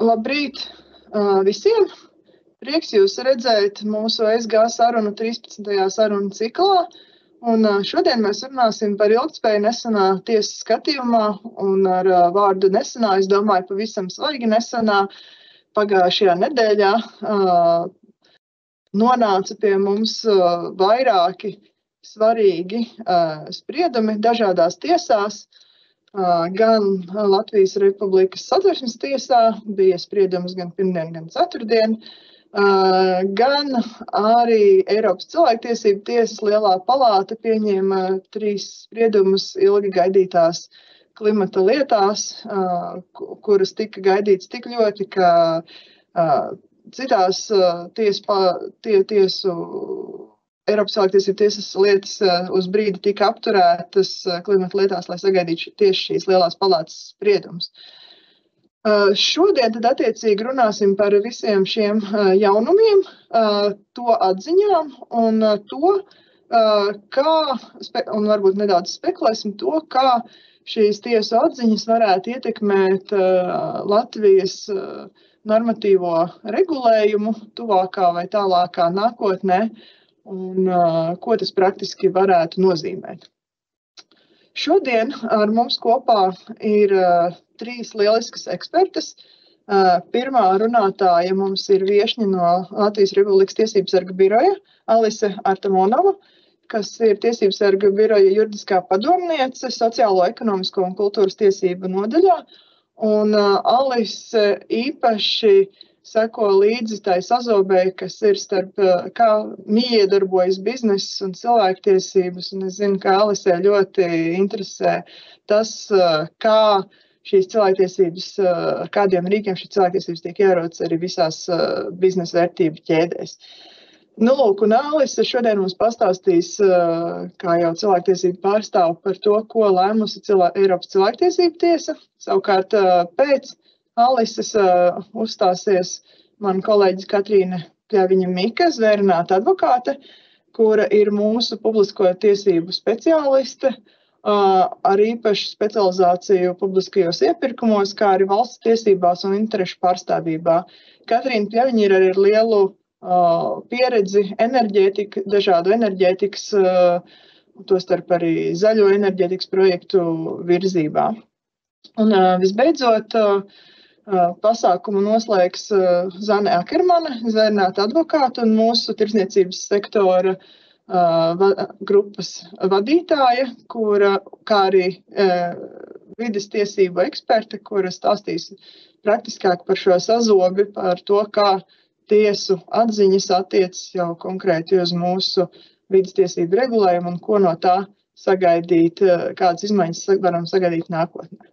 Labrīt visiem! Prieks jūs redzēt mūsu SG sarunu 13. sarunu ciklā. Un šodien mēs runāsim par ilgtspēju nesenā tiesas skatījumā. Un ar vārdu nesenā, es domāju, pavisam svaigi nesenā pagājušajā nedēļā nonāca pie mums vairāki svarīgi spriedumi dažādās tiesās. Gan Latvijas Republikas Satversmes tiesā bija spriedums gan pirmdien, gan ceturtdien, gan arī Eiropas cilvēktiesību tiesas lielā palāta pieņēma 3 spriedumus ilgi gaidītās klimata lietās, kuras tika gaidītas tik ļoti, ka citās tiesu Eiropas cilvēktiesību tiesas lietas uz brīdi tika apturētas klimata lietās, lai sagaidītu tieši šīs lielās palātas spriedumus. Šodien tad attiecīgi runāsim par visiem šiem jaunumiem, to atziņām un to, kā, un varbūt nedaudz spekulēsim to, kā šīs tiesu atziņas varētu ietekmēt Latvijas normatīvo regulējumu tuvākā vai tālākā nākotnē, un ko tas praktiski varētu nozīmēt. Šodien ar mums kopā ir 3 lieliskas ekspertas. Pirmā runātāja mums ir viešņa no Latvijas Republikas Tiesību sarga biroja, Alise Artamonova, kas ir Tiesību sarga biroja juridiskā padomniece sociālo, ekonomisko un kultūras tiesību nodaļā. Un Alise īpaši seko līdzi tai sazobei, kas ir starp kā miedarbojas bizness un cilvēktiesības. Un es zinu, ka Alisē ļoti interesē tas, kā šīs cilvēktiesības, ar kādiem rīkiem šīs cilvēktiesības tiek ievērotas arī visās biznesa vērtību ķēdēs. Nu, lūk, un Alise šodien mums pastāstīs, kā jau cilvēktiesību pārstāv par to, ko lēmusi Eiropas cilvēktiesību tiesa. Savukārt pēc Alises uzstāsies mana kolēģis Katrīne Pļaviņa-Mika, zvērināta advokāte, kura ir mūsu publisko tiesību speciāliste, ar īpašu specializāciju publiskajos iepirkumos, kā arī valsts tiesībās un interešu pārstāvībā. Katrīna Pļaviņa ir arī ar lielu pieredzi dažādu enerģētikas, tostarp arī zaļo enerģētikas projektu virzībā. Un visbeidzot, pasākumu noslēgs Zane Akermane, zvērināta advokāta un mūsu tirdzniecības sektora grupas vadītāja, kura, kā arī vides tiesību eksperte, kura stāstīs praktiskāk par šo sazobi, par to, kā tiesu atziņas attiecas jau konkrēti uz mūsu vides tiesību regulējumu un ko no tā sagaidīt, kādas izmaiņas varam sagaidīt nākotnē.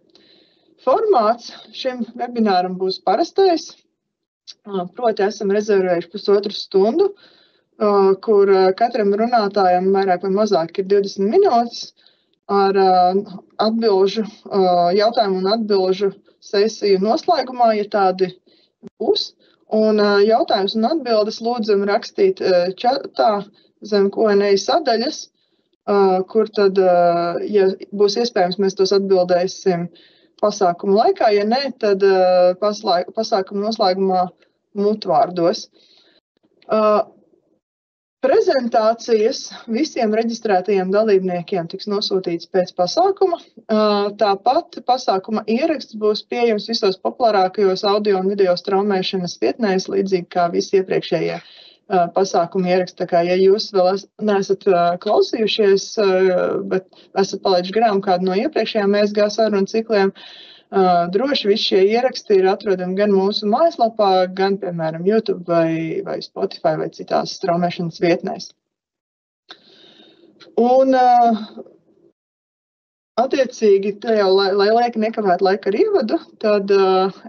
Formāts šim webināram būs parastais, proti esam rezervējuši 1,5 stundu, kur katram runātājam vairāk vai mazāk ir 20 minūtes ar jautājumu un atbilžu sesiju noslēgumā, ja tādi būs. Un jautājums un atbildes lūdzam rakstīt čatā zem Q&A sadaļas, kur tad, ja būs iespējams, mēs tos atbildēsim pasākumu laikā, ja ne, tad pasākumu noslēgumā mutvārdos. Prezentācijas visiem reģistrētajiem dalībniekiem tiks nosūtīts pēc pasākuma. Tāpat pasākuma ieraksts būs pieejams visos populārākajos audio un video straumēšanas vietnēs, līdzīgi kā visi iepriekšējie pasākumu ieraksti. Tā kā, ja jūs vēl neesat klausījušies, bet esat palaiduši garām kādu no iepriekšējām SG sarunu cikliem, droši visi šie ieraksti ir atrodami gan mūsu mājaslapā, gan, piemēram, YouTube vai Spotify vai citās straumēšanas vietnēs. Un attiecīgi, lai lieki nekavētu laika ar ievadu, tad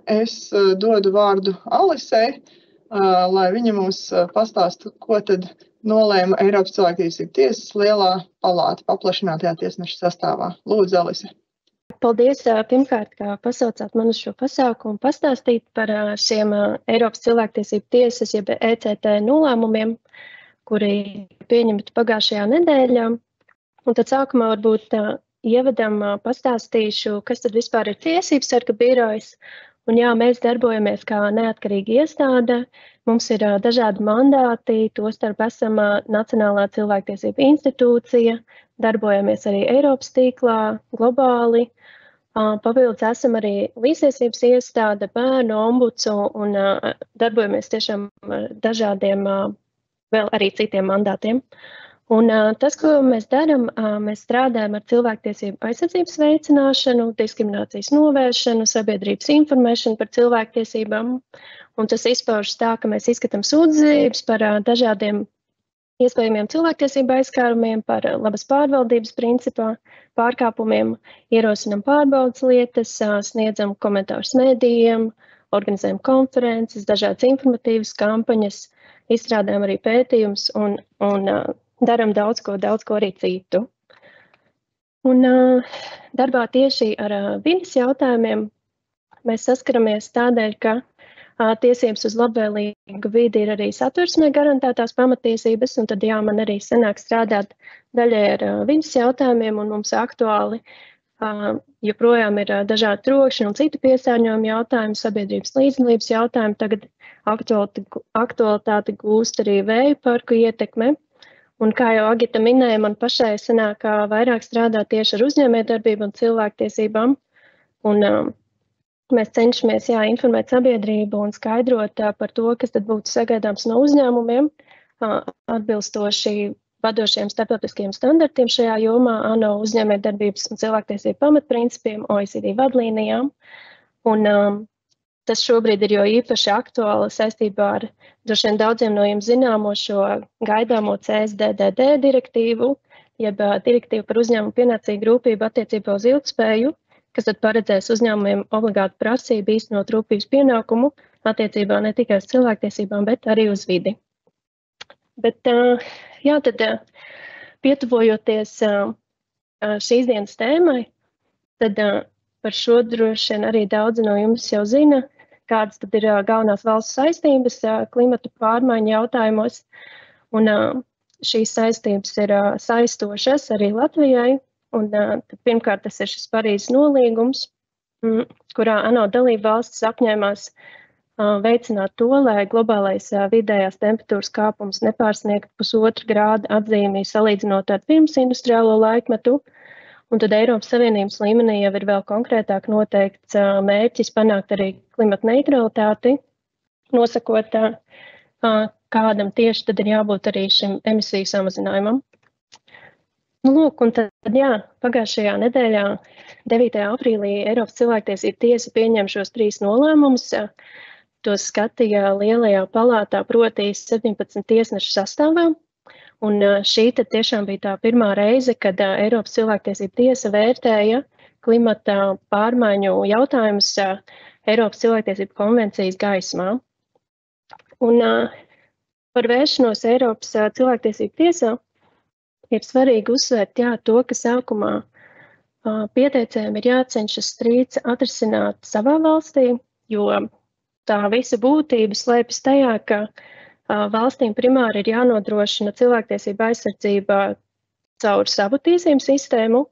es dodu vārdu Alisei, lai viņa mums pastāsta, ko tad nolēma Eiropas cilvēktiesību tiesas lielā palāta paplašinātajā tiesneša sastāvā. Lūdzu, Alise. Paldies pirmkārt, ka pasaucāt man uz šo pasākumu pastāstīt par šiem Eiropas cilvēktiesību tiesas, jeb ECT nolēmumiem, kuri pieņemti pagājušajā nedēļā. Un tad sākumā varbūt ievadam pastāstīšu, kas tad vispār ir Tiesību sarga birojas Un jā, mēs darbojamies kā neatkarīga iestāde. Mums ir dažādi mandāti, tostarp esam Nacionālā cilvēktiesība institūcija, darbojamies arī Eiropas tīklā, globāli. Papildus esam arī līdztiesības iestāde, bērnu ombuds un darbojamies tiešām ar dažādiem vēl arī citiem mandātiem. Un tas, ko mēs darām, mēs strādājam ar cilvēktiesību aizsardzības veicināšanu, diskriminācijas novēršanu, sabiedrības informēšanu par cilvēktiesībām. Un tas izpaužas tā, ka mēs izskatām sūdzības par dažādiem iespējamiem cilvēktiesību aizskārumiem, par labas pārvaldības principā pārkāpumiem, ierosinam pārbaudas lietas, sniedzam komentārus mēdījiem, organizējam konferences, dažādas informatīvas kampaņas, izstrādājam arī pētījumus un daram daudz ko arī citu. Un darbā tieši ar vides jautājumiem mēs saskaramies tādēļ, ka tiesības uz labvēlīgu vidi ir arī satversmē garantētās pamatiesības, un tad man arī sanāk strādāt daļai ar vides jautājumiem, un mums aktuāli joprojām ir dažādi trokšņi un citu piesārņojumu jautājumi, sabiedrības līdzdalības jautājumi. Tagad aktualitāti gūst arī vēju parku ietekme. Un kā jau Agita minēja, man pašai sanāk vairāk strādāt tieši ar uzņēmējdarbību un cilvēktiesībām. Un mēs cenšamies informēt sabiedrību un skaidrot par to, kas tad būtu sagaidāms no uzņēmumiem, atbilstoši vadošiem starptautiskiem standartiem šajā jomā, ANO uzņēmējdarbības un cilvēktiesību pamatprincipiem, OECD vadlīnijām. Un tas šobrīd ir jo īpaši aktuāli saistībā ar droši vien daudziem no jums zināmo šo gaidāmo CSDDD direktīvu, jeb direktīvu par uzņēmumu pienācīgu rūpību attiecībā uz ilgtspēju, kas tad paredzēs uzņēmumiem obligātu prasību īstenot rūpības pienākumu attiecībā ne tikai uz cilvēktiesībām, bet arī uz vidi. Bet, tad pietuvojoties šīs dienas tēmai, tad par šo droši vien arī daudzi no jums jau zina, kādas tad ir galvenās valsts saistības klimatu pārmaiņu jautājumos. Un šīs saistības ir saistošas arī Latvijai. Un pirmkārt, tas ir šis Parīzes nolīgums, kurā ANO dalība valstis apņēmās veicināt to, lai globālais vidējās temperatūras kāpums nepārsniegtu 1,5 grādu atzīmi salīdzinot ar pirms industriālo laikmetu. Un tad Eiropas Savienības līmenī jau ir vēl konkrētāk noteikts mērķis panākt arī klimata neutralitāti, nosakot, kādam tieši tad ir jābūt arī šim emisiju samazinājumam. Lūk, un tad, pagājušajā nedēļā, 9. aprīlī, Eiropas cilvēktiesību tiesa pieņem šos 3 nolēmumus. Tos skatīja lielajā palātā, proti 17 tiesnešu sastāvā. Un šī tad tiešām bija tā pirmā reize, kad Eiropas cilvēktiesība tiesa vērtēja klimata pārmaiņu jautājumus Eiropas cilvēktiesību konvencijas gaismā. Un par vēršanos Eiropas cilvēktiesību tiesā ir svarīgi uzsvērt to, ka sākumā pieteicējiem ir jācenšas strīds atrisināt savā valstī, jo tā visa būtība slēpjas tajā, ka valstīm primāri ir jānodrošina cilvēktiesība aizsardzība caur savu tiesību sistēmu,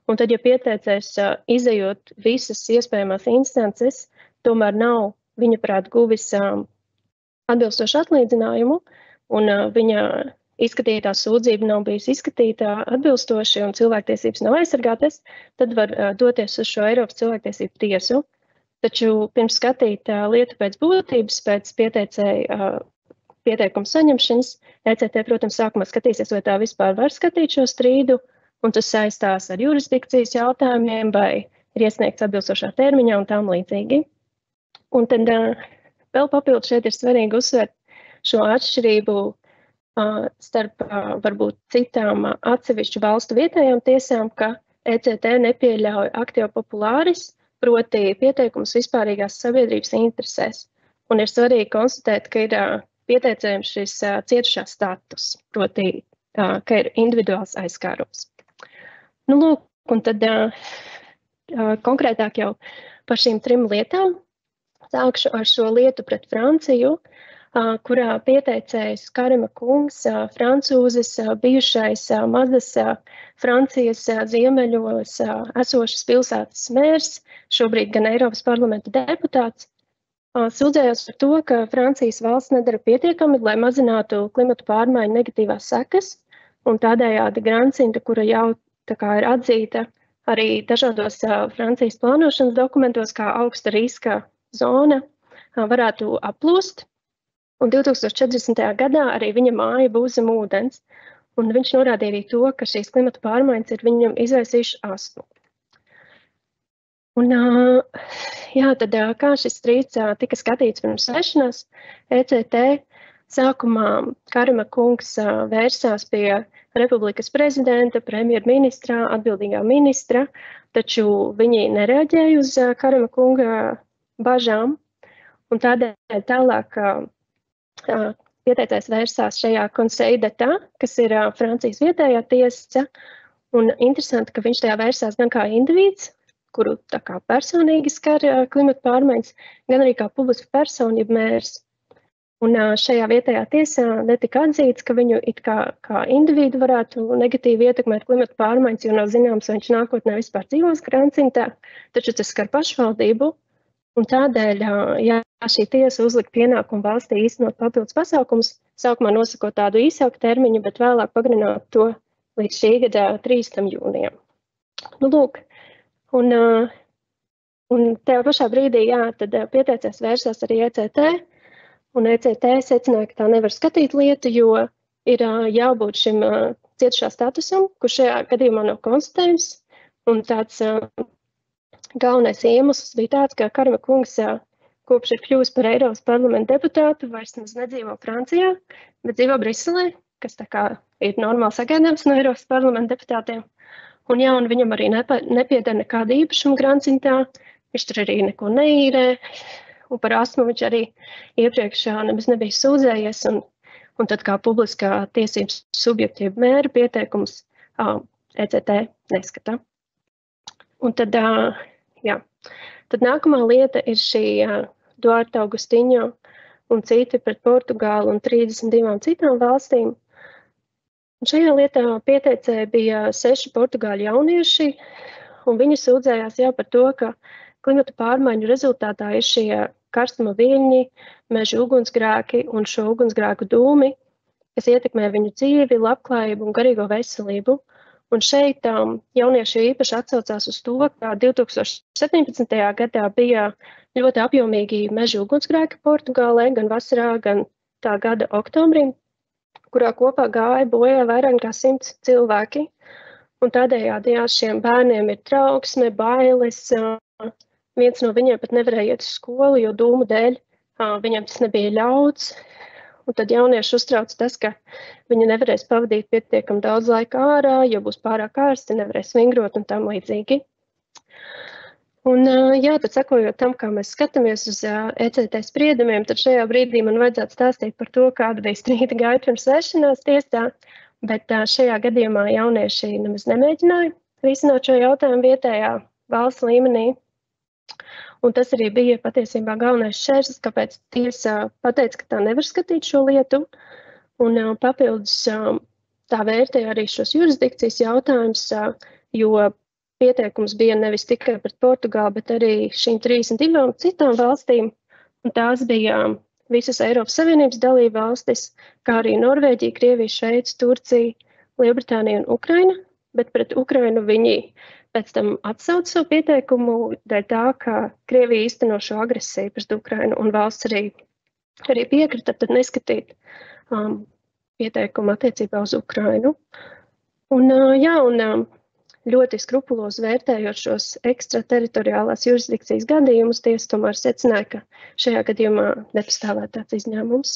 un tad, ja pieteicējs izejot visas iespējamās instances, tomēr nav viņa prāt guvis atbilstošu atlīdzinājumu, un viņa izskatītā sūdzība nav bijusi izskatīta atbilstoši un cilvēktiesības nav aizsargātas, tad var doties uz šo Eiropas cilvēktiesību tiesu. Taču pirms skatīt lietu pēc būtības, pēc pieteikuma saņemšanas, ECT, protams, sākumā skatīsies, vai tā vispār var skatīt šo strīdu, un tas saistās ar jurisdikcijas jautājumiem, vai ir iesniegts atbilstošā termiņā un tam līdzīgi. Un tad vēl papildus šeit ir svarīgi uzsvērt šo atšķirību starp varbūt citām atsevišķu valstu vietējām tiesām, ka ECT nepieļauj actio popularis, proti pieteikums vispārīgās sabiedrības interesēs. Un ir svarīgi konstatēt, ka ir pieteicējiem šis cietušā status, proti, ka ir individuāls aizskārums. Lūk, un tad konkrētāk jau par šīm 3 lietām. Sākšu ar šo lietu pret Franciju. kurā pieteicējs Karima kungs, francūzis, bijušais mazas Francijas ziemeļos esošas pilsētas mērs, šobrīd gan Eiropas parlamenta deputāts, sūdzējās par to, ka Francijas valsts nedara pietiekami, lai mazinātu klimatu pārmaiņu negatīvās sekas, un tādējādi Grandcinta, kura jau tā kā ir atzīta arī dažādos Francijas plānošanas dokumentos kā augsta riska zona, varētu aplūst. Un 2040. gadā arī viņa māja būs zem ūdens, un viņš norādīja arī to, ka šīs klimata pārmaiņas ir viņam izraisījušas astmu. Un, tad kā šis strīds tika skatīts pirms sešanās, ECT sākumā Karima kungs vērsās pie Republikas prezidenta, premjerministra, atbildīgā ministra, taču viņi nereaģēja uz Karima kunga bažām, un tādēļ tālāk pieteicējs vērsās šajā Conseil d'État, kas ir Francijas vietējā tiesa, un interesanti, ka viņš tajā vērsās gan kā indivīds, kuru tā kā personīgi skar klimata pārmaiņas, gan arī kā publiska persona, jeb mērs. Un šajā vietējā tiesā netika atzīts, ka viņu it kā individu varētu negatīvi ietekmēt klimata pārmaiņas, jo nav zināms, vai viņš nākotnē vispār dzīvos Grandcintā, taču tas skar pašvaldību. Un tādēļ, ja šī tiesa uzlika pienākumu valstī īstenot papildus pasākumus, sākumā nosakot tādu īsāku termiņu, bet vēlāk pagarināt to līdz šī gada 13. jūnijam. Nu, lūk, un tajā pašā brīdī, tad pieteicējs vērsās arī ECT, un ECT secināja, ka tā nevar skatīt lietu, jo ir jābūt šim cietušā statusam, kurš šajā gadījumā nav konstatējums, un tāds galvenais iemesls bija tāds, ka Karima kungs kopš ir kļuvis par Eiropas parlamenta deputātu, vairs nedzīvo Francijā, bet dzīvo Briselē, kas tā kā ir normāli sagaidāms no Eiropas parlamenta deputātiem. Un viņam arī nepieder nekāda īpašuma Grandcintā, viņš tur arī neko neīrē, un par astmu viņš arī iepriekš nemaz nebija sūdzējies, un tad kā publiskā tiesības subjektīva mēra pieteikums ECT neskata. Un tad, tad nākamā lieta ir šī Duarte Agustinho un citi pret Portugālu un 32 citām valstīm. Un šajā lietā pieteicēji bija 6 portugāļu jaunieši, un viņi sūdzējās par to, ka klimata pārmaiņu rezultātā ir šie karstuma viļņi, meža ugunsgrēki un šo ugunsgrēku dūmi, kas ietekmē viņu dzīvi, labklājību un garīgo veselību. Un šeit jaunieši īpaši atsaucās uz to, ka 2017. gadā bija ļoti apjomīgi meža ugunsgrēki Portugālē, gan vasarā, gan tā gada oktobrī, kurā kopā gāja bojā vairāk kā 100 cilvēki. Un tādējādi šiem bērniem ir trauksme, bailes. Viens no viņiem pat nevarēja iet uz skolu, jo dūmu dēļ viņam tas nebija ļauts. Un tad jaunieši uztrauc tas, ka viņi nevarēs pavadīt pietiekami daudz laika ārā, jo būs pārāk karsti, nevarēs vingrot un tam līdzīgi. Un tad sekojot tam, kā mēs skatāmies uz ECT spriedumiem, tad šajā brīdī man vajadzētu stāstīt par to, kāda bija strīda gaita pirms sešanās tiesā, bet šajā gadījumā jaunieši nemaz nemēģināja risināt šo jautājumu vietējā valsts līmenī. Un tas arī bija patiesībā galvenais šķērslis, kāpēc tiesa pateica, ka tā nevar skatīt šo lietu. Un papildus tā vērtēja arī šos jurisdikcijas jautājumus, jo pieteikums bija nevis tikai pret Portugālu, bet arī šīm 32 citām valstīm. Un tās bija visas Eiropas Savienības dalība valstis, kā arī Norvēģija, Krievija, Šveice, Turcija, Lielbritānija un Ukraina. Bet pret Ukrainu viņi pēc tam atsauca savu pieteikumu dēļ tā, ka Krievija īsteno šo agresiju pret Ukrainu un valsts arī piekrita tad neskatīt pieteikumu attiecībā uz Ukrainu. Un ļoti skrupulozi vērtējot šos ekstrateritoriālās jurisdikcijas gadījumus, tiesa tomēr secināja, ka šajā gadījumā nepastāvētu tāds izņēmums.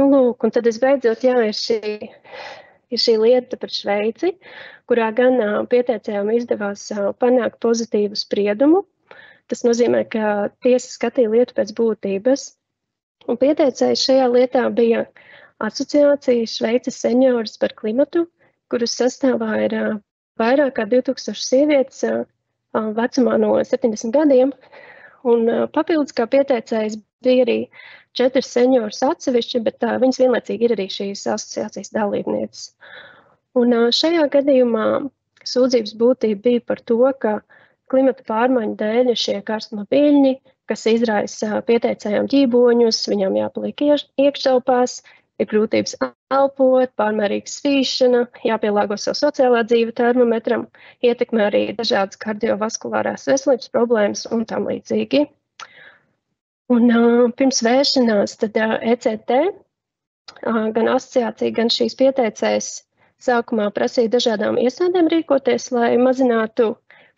Nu, lūk, un tad visbeidzot, ir šī lieta par Šveici, kurā gan pieteicējām izdevās panākt pozitīvu spriedumu. Tas nozīmē, ka tiesa skatīja lietu pēc būtības. Un pieteicējs šajā lietā bija asociācija Šveices senioras par klimatu, kuras sastāvā ir vairāk kā 2000 sievietes vecumā no 70 gadiem. Un papildus kā pieteicējs bija arī 4 seniorus atsevišķi, bet viņas vienlaicīgi ir arī šīs asociācijas dalībnieces. Un šajā gadījumā sūdzības būtība bija par to, ka klimata pārmaiņu dēļ ir šie karstuma viļņi, kas izraisa pieteicējām ģīboņus, viņām jāpaliek iekštelpās, ir grūtības elpot, pārmērīga svīšana, jāpielāgo savu sociālā dzīve termometram, ietekmē arī dažādas kardiovaskulārās veselības problēmas un tam līdzīgi. Un pirms vēršanās tad ECT, gan asociācija, gan šīs pieteicējas sākumā prasīja dažādām iestādēm rīkoties, lai mazinātu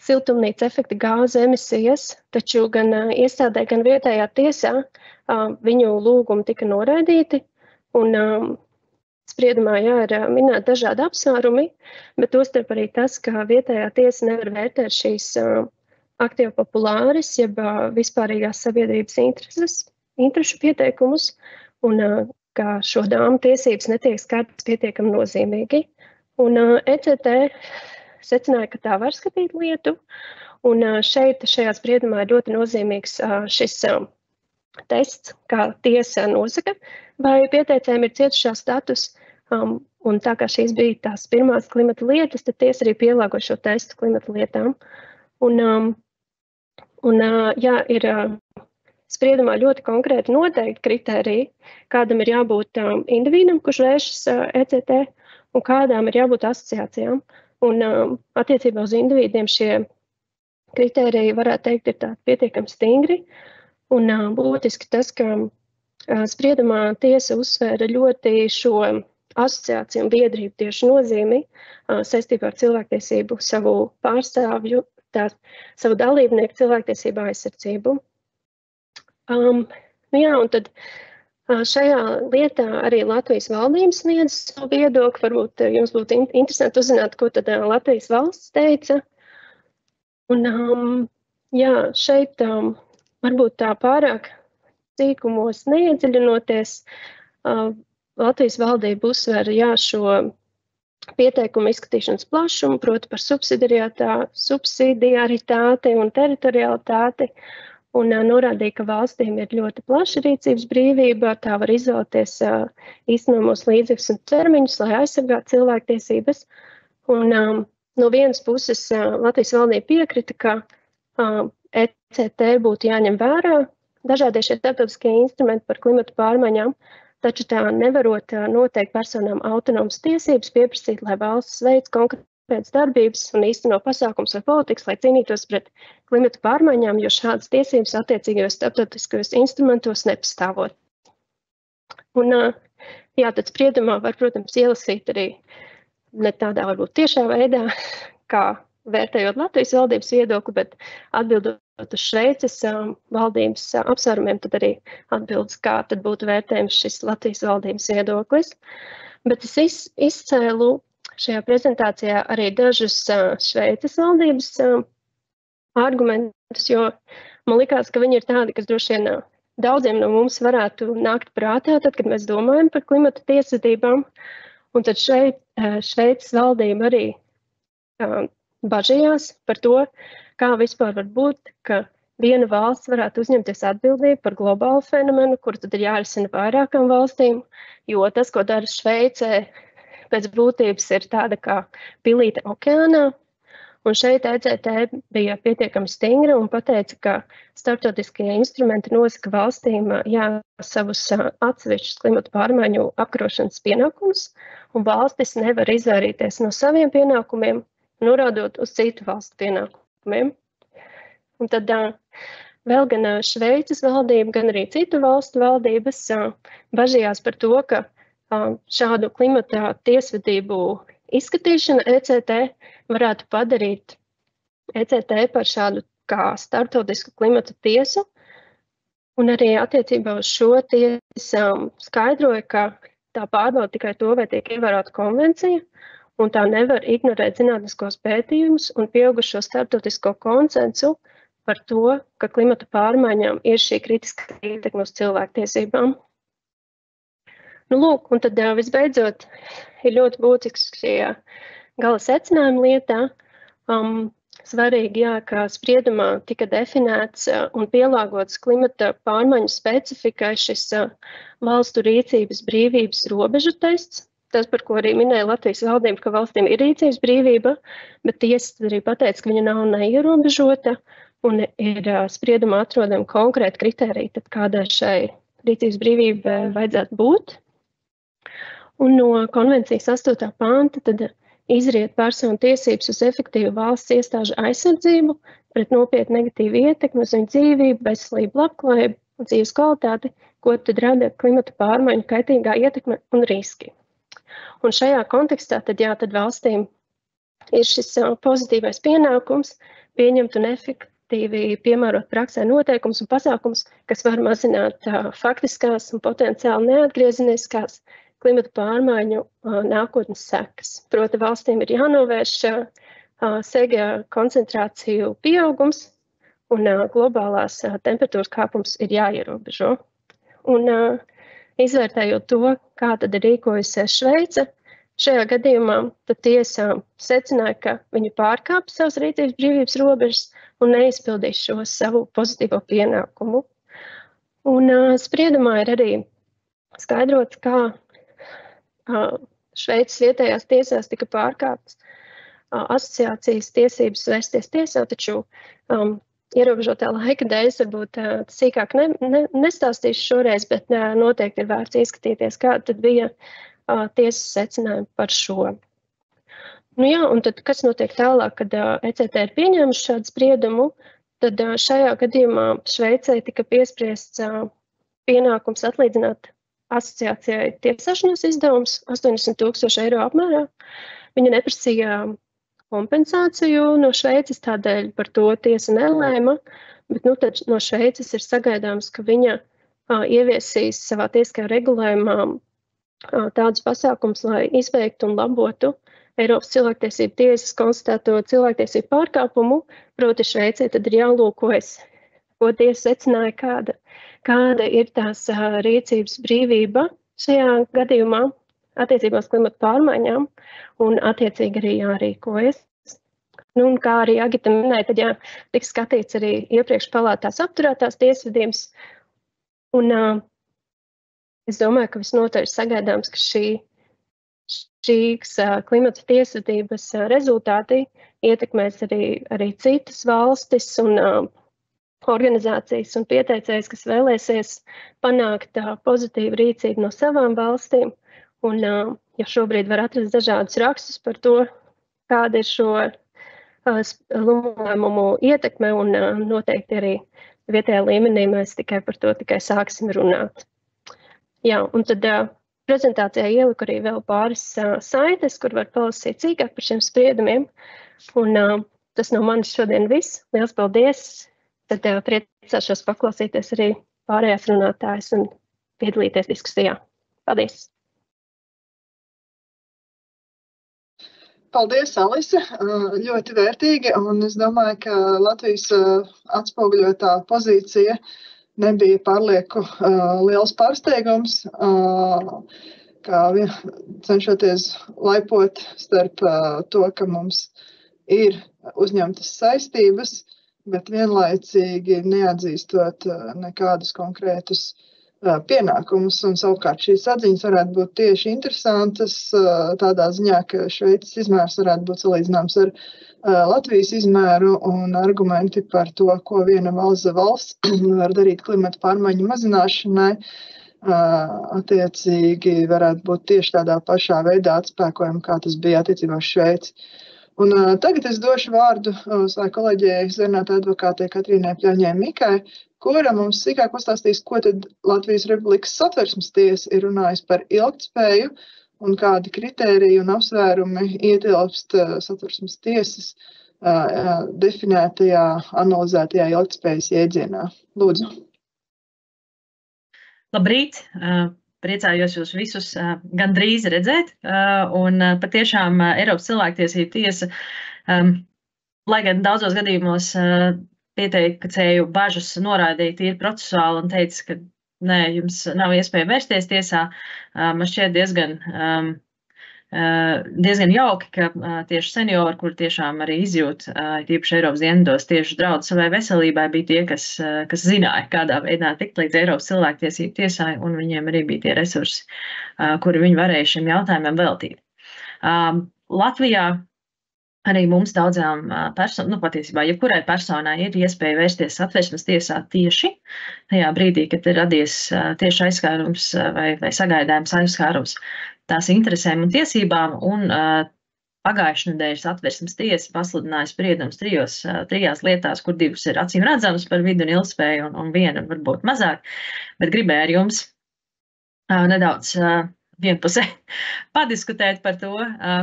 siltumnīca efekta gāzu emisijas, taču gan iestādē, gan vietējā tiesā viņu lūgumi tika noraidīti. Un spriedumā ir minēti dažādi apsvērumi, bet tostarp arī tas, ka vietējā tiesa nevar vērtēt šīs aktīva populāris, jeb vispārīgās sabiedrības interešu pieteikumus, un ka šo dāmu tiesības netiek skartas pietiekami nozīmīgi. Un ECT secināja, ka tā var skatīt lietu, un šajā spriedumā ir ļoti nozīmīgs šis tests, kā tiesa nosaka, vai pieteicējiem ir cietušā status, un tā kā šīs bija tās pirmās klimata lietas, tad tiesa arī pielāgo šo testu klimata lietām. Un ir spriedumā ļoti konkrēti noteikti kritēriji, kādam ir jābūt individam, kurš vēršas ECT, un kādām ir jābūt asociācijām. Un attiecībā uz individiem šie kritēriji, varētu teikt, ir tādi pietiekami stingri. Un būtiski tas, ka spriedumā tiesa uzsvēra ļoti šo asociāciju un biedrību tieši nozīmi saistībā ar cilvēktiesību savu pārstāvju, savu dalībnieku cilvēktiesību aizsardzību. Un tad šajā lietā arī Latvijas valdības sniedz savu viedokli. Varbūt jums būtu interesanti uzzināt, ko tad Latvijas valsts teica. Un šeit varbūt tā pārāk sīkumos neiedziļinoties, Latvijas valdība uzsver šo pieteikumu izskatīšanas plašumu, proti par subsidiaritāti un teritorialitāti, un norādīja, ka valstīm ir ļoti plaša rīcības brīvība, tā var izvēlēties īstenojamos līdzekļus un termiņus, lai aizsargātu cilvēktiesības. Un no vienas puses Latvijas valdība piekrita, ka ECT būtu jāņem vērā dažādie šie starptautiskie instrumenti par klimatu pārmaiņām, taču tā nevarot noteikt personām autonomas tiesības pieprasīt, lai valsts veic konkrētas darbības un īsteno pasākums vai politikas, lai cīnītos pret klimatu pārmaiņām, jo šādas tiesības attiecīgajos starptautiskajos instrumentos nepastāvot. Un tad spriedumā var, protams, ielasīt arī ne tādā varbūt tiešā veidā, kā vērtējot Latvijas valdības viedokli, bet atbildot uz Šveices valdības apsvērumiem, tad arī atbildes, kā tad būtu vērtējums šis Latvijas valdības viedoklis. Bet es izcēlu šajā prezentācijā arī dažus Šveices valdības argumentus, jo man likās, ka viņi ir tādi, kas droši vien daudziem no mums varētu nākt prātā, tad, kad mēs domājam par klimata tiesvedībām. Un tad Šveices valdība arī bažījās par to, kā vispār var būt, ka viena valsts varētu uzņemties atbildību par globālu fenomenu, kur tad ir jārisina vairākām valstīm, jo tas, ko dara Šveicē, pēc būtības ir tāda kā pilīte okeānā. Un šeit ECT bija pietiekami stingra un pateica, ka starptautiskie instrumenti nosaka valstīm savus atsevišķus klimatu pārmaiņu apkarošanas pienākumus, un valstis nevar izvairīties no saviem pienākumiem, norādot uz citu valstu pienākumiem. Un tad vēl gan Šveices valdība, gan arī citu valstu valdības bažījās par to, ka šādu klimata tiesvedību izskatīšana ECT varētu padarīt ECT par šādu kā starptautisku klimata tiesu. Un arī attiecībā uz šo tiesu skaidroja, ka tā pārbauda tikai to, vai tiek ievērota konvencija, un tā nevar ignorēt zinātniskos pētījumus un pieaugušo starptautisko konsensu par to, ka klimata pārmaiņām ir šī kritiskā ietekme uz cilvēktiesībām. Nu, lūk, un tad visbeidzot ir ļoti būtisks šie gala secinājumi lietā. svarīgi, jā, ka spriedumā tika definēts un pielāgots klimata pārmaiņu specifikai šis valstu rīcības brīvības robežu tests. Tas, par ko arī minēja Latvijas valdība, ka valstīm ir rīcības brīvība, bet tiesa arī pateica, ka viņa nav neierobežota un ir spriedumā atrodami konkrēti kriteriji, tad kādai šai rīcības brīvībai vajadzētu būt. Un no konvencijas 8. panta tad izriet personu tiesības uz efektīvu valsts iestāžu aizsardzību pret nopietnu negatīvu ietekmi uz viņu dzīvību, veselību, labklājību un dzīves kvalitāti, ko tad rada klimata pārmaiņu kaitīgā ietekme un riski. Un šajā kontekstā tad valstīm ir šis pozitīvais pienākums pieņemt un efektīvi piemērot praksē noteikumus un pasākumus, kas var mazināt faktiskās un potenciāli neatgriezeniskās klimata pārmaiņu nākotnes sekas. Proti, valstīm ir jānovērš segā koncentrāciju pieaugums un globālās temperatūras kāpums ir jāierobežo. Un izvērtējot to, kā tad ir rīkojusies Šveice, šajā gadījumā tad tiesa secināja, ka viņi pārkāpa savas rīcības brīvības robežas un neizpildīs šo savu pozitīvo pienākumu. Un spriedumā ir arī skaidrots, kā Šveices vietējās tiesās tika pārkāptas asociācijas tiesības vērsties tiesā, taču ierobežotā laika dēļ varbūt sīkāk nestāstīšu šoreiz, bet noteikti ir vērts izskatīties, kāda tad bija tiesas secinājumi par šo. Nu jā, un tad kas notiek tālāk, kad ECT ir pieņēmuši šādu spriedumu, tad šajā gadījumā Šveicei tika piespriests pienākums atlīdzināt asociācijai tiesāšanas izdevums 80,000 eiro apmērā. Viņa neprasīja kompensāciju no Šveices, tādēļ par to tiesa nelēma, bet tad no Šveices ir sagaidāms, ka viņa ieviesīs savā tiesiskajā regulējumā tādus pasākums, lai izbeigtu un labotu Eiropas cilvēktiesību tiesas konstatēto cilvēktiesību pārkāpumu, proti Šveicē tad ir jālūkojas, ko tiesa secināja, kāda ir tās rīcības brīvība šajā gadījumā attiecībās klimata pārmaiņām un attiecīgi arī jārīkojas. Nu, un kā arī Agita minēja, tad tiks skatīts arī iepriekš palātās apturētās tiesvedības. Un es domāju, ka visnotaļ ir sagaidāms, ka šīs klimata tiesvedības rezultāti ietekmēs arī citas valstis un organizācijas un pieteicējas, kas vēlēsies panākt pozitīvu rīcību no savām valstīm. Un, ja šobrīd var atrast dažādus rakstus par to, kāda ir šo lēmumu ietekme, un noteikti arī vietējā līmenī mēs tikai par to sāksim runāt. Jā, un tad prezentācijā ieliku arī vēl pāris saites, kur var palasīt cīkāk par šiem spriedumiem. Un tas no manis šodien viss. Liels paldies! Tad priecāšos paklausīties arī pārējās runātājas un piedalīties diskusijā. Paldies! Paldies, Alise! Ļoti vērtīgi, un es domāju, ka Latvijas atspoguļotā pozīcija nebija pārlieku liels pārsteigums, kā cenšoties laipot starp to, ka mums ir uzņemtas saistības, bet vienlaicīgi neatzīstot nekādus konkrētus pienākumus, un savukārt šīs atziņas varētu būt tieši interesantas tādā ziņā, ka Šveices izmērs varētu būt salīdzināms ar Latvijas izmēru un argumenti par to, ko viena valsts var darīt klimata pārmaiņu mazināšanai, attiecīgi varētu būt tieši tādā pašā veidā atspēkojama, kā tas bija attiecībā uz Šveici. Un tagad es došu vārdu savai kolēģei Zvērnāta advokātei Katrīnai Pļaņai-Mikai, kura mums sīkāk pastāstīs, ko tad Latvijas Republikas Satversmes tiesa ir runājusi par ilgtspēju un kādi kritēriji un apsvērumi ietilpst Satversmes tiesas definētajā, analizētajā ilgtspējas jēdzienā. Lūdzu. Labrīt! Priecājos jūs visus gandrīz redzēt, un patiešām Eiropas cilvēktiesību tiesa, lai gan daudzos gadījumos pieteicēju bažas noraidīja tīri procesuāli un teica, ka nē, jums nav iespēja vērsties tiesā, man šķiet diezgan diezgan jauki, ka tieši seniori, kur tiešām arī izjūt, tīpaši Eiropas dienvidos, tieši draudz savai veselībai, bija tie, kas zināja, kādā veidā tikt līdz Eiropas cilvēktiesību tiesai, un viņiem arī bija tie resursi, kuri viņi varēja šiem jautājumiem veltīt. Latvijā arī mums daudzām personām, patiesībā, jebkurai personai ir iespēja vērsties Satversmes tiesā tieši tajā brīdī, kad ir radies tieši aizskārums vai sagaidājums aizskārums tās interesēm un tiesībām, un pagājušajā nedēļas Satversmes tiesa pasludināja spriedumus trijās lietās, kur divas ir acīm redzamas par vidu un ilgtspēju, un viena varbūt mazāk, bet gribēju ar jums nedaudz vienpusē padiskutēt par to,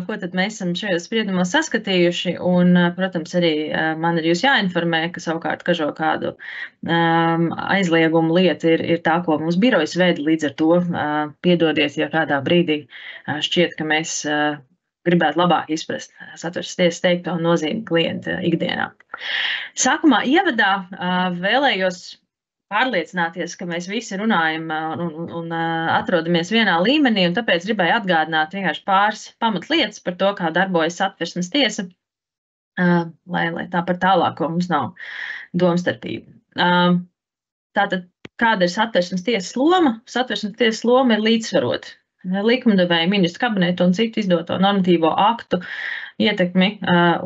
ko tad mēs esam šajos spriedumos saskatījuši, un, protams, arī man ir jūs jāinformē, ka savukārt kādu aizliegumu lieta ir tā, ko mums birojas veda, līdz ar to piedodiet, ja kādā brīdī šķiet, ka mēs gribētu labāk izprast Satversmes tiesas teikto nozīmi klienta ikdienā. Sākumā ievadā vēlējos pārliecināties, ka mēs visi runājam un atrodamies vienā līmenī, un tāpēc gribēju atgādināt vienkārši pāris pamatlietas par to, kā darbojas Satversmes tiesa, lai tā par tālāko mums nav domstarpība. Tātad, kāda ir Satversmes tiesas loma? Satversmes tiesas loma ir līdzsvarot likumdevēju, ministru kabinetu un citu izdoto normatīvo aktu ietekmi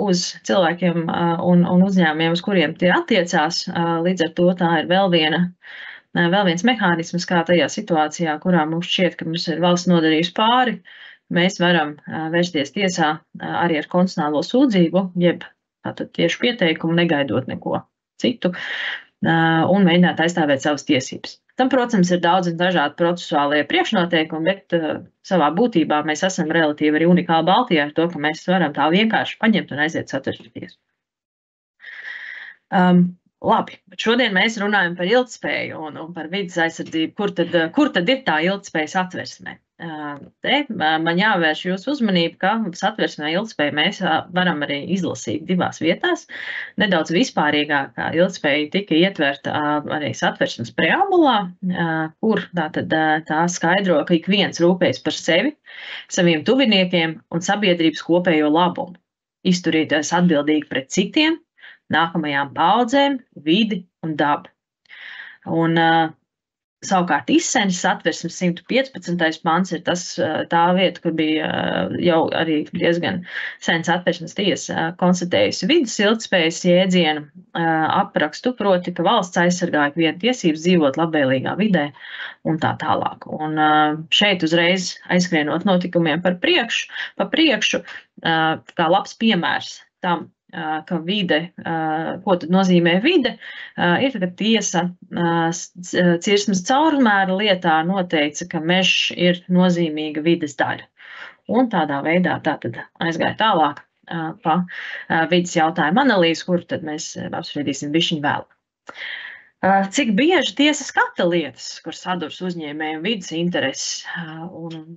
uz cilvēkiem un uzņēmumiem, uz kuriem tie attiecās. Līdz ar to tā ir vēl viens mehānisms, kā tajā situācijā, kurā mums šķiet, ka mums ir valsts nodarījusi pāri, mēs varam vērsties tiesā arī ar konstitucionālo sūdzību, jeb tātad tieši pieteikumu, negaidot neko citu, un mēģināt aizstāvēt savas tiesības. Tam, protams, ir daudz un dažādi procesuālie priekšnoteikumi, bet savā būtībā mēs esam relatīvi arī unikāli Baltijā ar to, ka mēs varam tā vienkārši paņemt un aiziet Satversmes tiesu. Labi, bet šodien mēs runājam par ilgtspēju un par vides aizsardzību. Kur tad ir tā ilgtspēja Satversmē? Te man jāvērš jūsu uzmanību, ka Satversmē ilgtspēju mēs varam arī izlasīt divās vietās. Nedaudz vispārīgākā ilgtspēja tika ietverta arī Satversmes preambulā, kur tā skaidro, ka ik viens rūpējas par sevi, saviem tuviniekiem un sabiedrības kopējo labumu, izturieties atbildīgi pret citiem, nākamajām paudzēm, vidi un dabu. Un savukārt izseņas Satversmes 115. pants ir tā vieta, kur bija jau arī diezgan sen Satversmes tiesa konstatējusi vidas ilgtspējas jēdzienu aprakstu, proti, ka valsts aizsargā ikvienu tiesības dzīvot labvēlīgā vidē un tā tālāk. Un šeit uzreiz aizskrienot notikumiem pa priekšu, kā labs piemērs tam, ka vide, ko tad nozīmē vide, ir, ka tiesa Cirsmas caurmēra lietā noteica, ka mežs ir nozīmīga vides daļa. Un tādā veidā tātad aizgāja tālāk pa vides jautājumu analīzi, kur tad mēs apspriedīsim bišķiņ vēl. Cik bieži tiesa skata lietas, kur sadurs uzņēmēju vides intereses un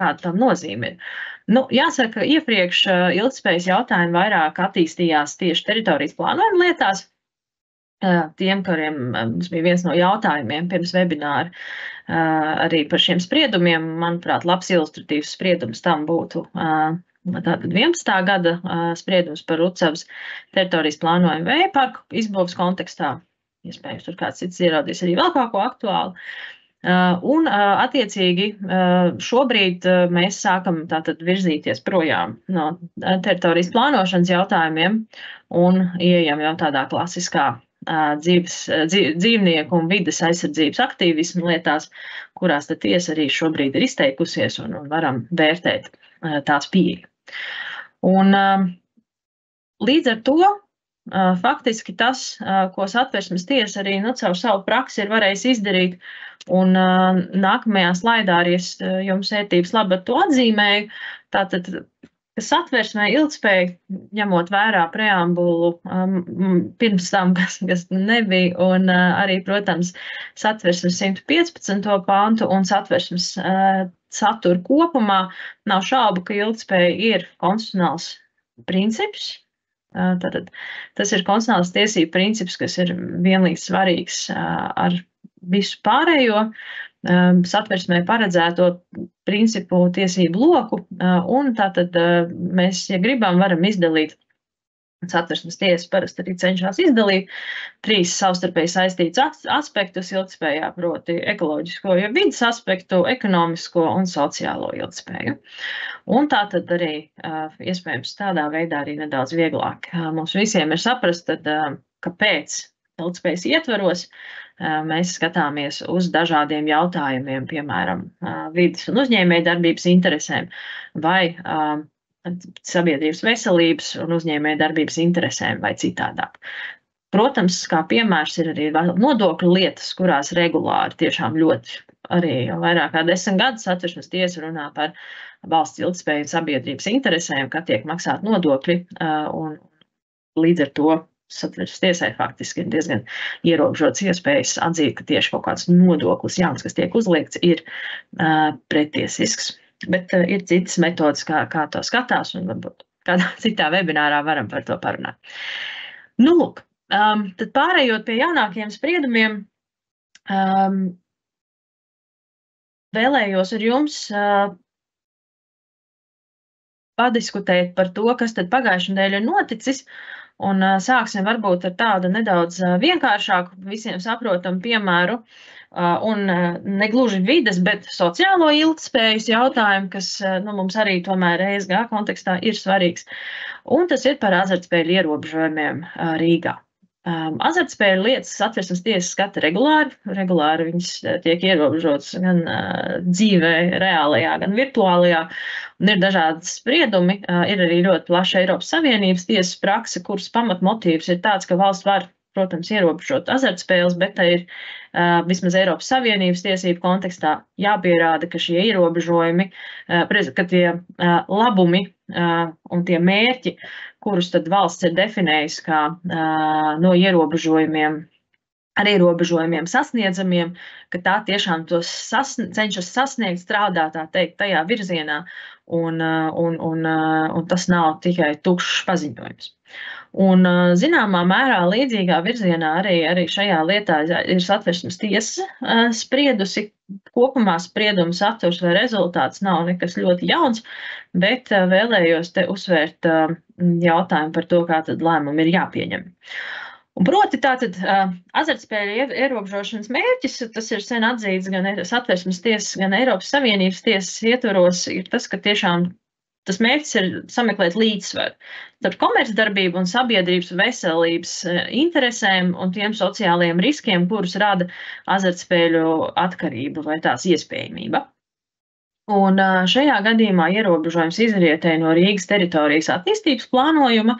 kāda tam nozīme ir? Jāsaka, iepriekš ilgtspējas jautājumi vairāk attīstījās tieši teritorijas plānojuma lietās. Tiem, kuriem mums bija viens no jautājumiem pirms webināra arī par šiem spriedumiem, manuprāt, labs ilustratīvs spriedums tam būtu tātad 11. gada spriedums par Rucavas teritorijas plānojumu vēja parku izbūves kontekstā. Iespējams, tur kāds cits ierādīs arī vēl kaut ko aktuālu. Un, attiecīgi, šobrīd mēs sākam tātad virzīties projām no teritorijas plānošanas jautājumiem un ieejam jau tādā klasiskā dzīvnieku un vides aizsardzības aktīvismu lietās, kurās tad tiesa arī šobrīd ir izteikusies un varam vērtēt tās pieeju. Un līdz ar to faktiski tas, ko Satversmes tiesa arī caur savu praksi ir varējis izdarīt, un nākamajā slaidā arī es jums ērtības labad to atzīmēju, tātad, ka Satversmē ilgtspēja, ņemot vērā preambulu pirms tam, kas nebija, un arī, protams, Satversmes 115. pantu un Satversmes saturu kopumā, nav šaubu, ka ilgtspēja ir konstitucionāls princips. Tātad, tas ir konstitucionāls tiesību princips, kas ir vienlīdz svarīgs ar visu pārējo, satversmē paredzēto principu tiesību loku, un tātad mēs, ja gribam, varam izdalīt. Satversmes tiesa parasti arī cenšas izdalīt 3 savstarpēji saistītus aspektus ilgtspējā, proti ekoloģisko, ja vidas aspektu, ekonomisko un sociālo ilgtspēju. Un tā tad arī iespējams tādā veidā arī nedaudz vieglāk mums visiem ir saprast, tad, kāpēc ilgtspējas ietvaros mēs skatāmies uz dažādiem jautājumiem, piemēram, vidas un uzņēmējdarbības interesēm vai sabiedrības veselības un uzņēmējdarbības interesēm vai citādāk. Protams, kā piemērs ir arī nodokļu lietas, kurās regulāri tiešām ļoti arī vairāk kā 10 gadus Satversmes tiesa runā par valsts ilgtspēju un sabiedrības interesēm, kad tiek maksāt nodokļi, un līdz ar to Satversmes tiesai faktiski ir diezgan ierobežots iespējas atzīt, ka tieši kaut kāds nodoklis jauns, kas tiek uzliekts, ir pretiesisks. Bet ir citas metodas, kā to skatās, un varbūt kādā citā webinārā varam par to parunāt. Nu, lūk, tad pārējot pie jaunākiem spriedumiem, vēlējos ar jums padiskutēt par to, kas tad pagājušajā nedēļā ir noticis, un sāksim varbūt ar tādu nedaudz vienkāršāku, visiem saprotamu piemēru, un negluži vides, bet sociālo ilgtspējas jautājumu, kas mums arī tomēr ESG kontekstā ir svarīgs. Un tas ir par azartspēļu ierobežojumiem Rīgā. Azartspēļu lietas Satversmes tiesa skata regulāri viņas tiek ierobežotas gan dzīvē, reālajā, gan virtuālajā, un ir dažādi spriedumi, ir arī ļoti plaša Eiropas Savienības tiesas prakse, kuras pamatmotīvs ir tāds, ka valsts var, protams, ierobežot azartspēles, bet tā ir vismaz Eiropas Savienības tiesību kontekstā jāpierāda, ka šie ierobežojumi, ka tie labumi un tie mērķi, kurus tad valsts ir definējusi kā no ierobežojumiem, ar ierobežojumiem sasniedzamiem, ka tā tiešām tos cenšas sasniegt, strādā, tā teikt, tajā virzienā, un tas nav tikai tukšs paziņojums. Un zināmā mērā līdzīgā virzienā arī šajā lietā ir Satversmes tiesa spriedusi. Kopumā sprieduma saturs vai rezultāts nav nekas ļoti jauns, bet vēlējos te uzsvērt jautājumu par to, kā tad lēmumi ir jāpieņem. Un proti tātad azartspēļu ierobežošanas mērķis, tas ir sen atzīts gan Satversmes tiesas, gan Eiropas Savienības tiesas ietvaros, ir tas, ka tiešām tas mērķis ir sameklēt līdzsvaru starp komercdarbību un sabiedrības veselības interesēm un tiem sociālajiem riskiem, kurus rada azartspēļu atkarība vai tās iespējamība. Un šajā gadījumā ierobežojums izrietēja no Rīgas teritorijas attīstības plānojuma,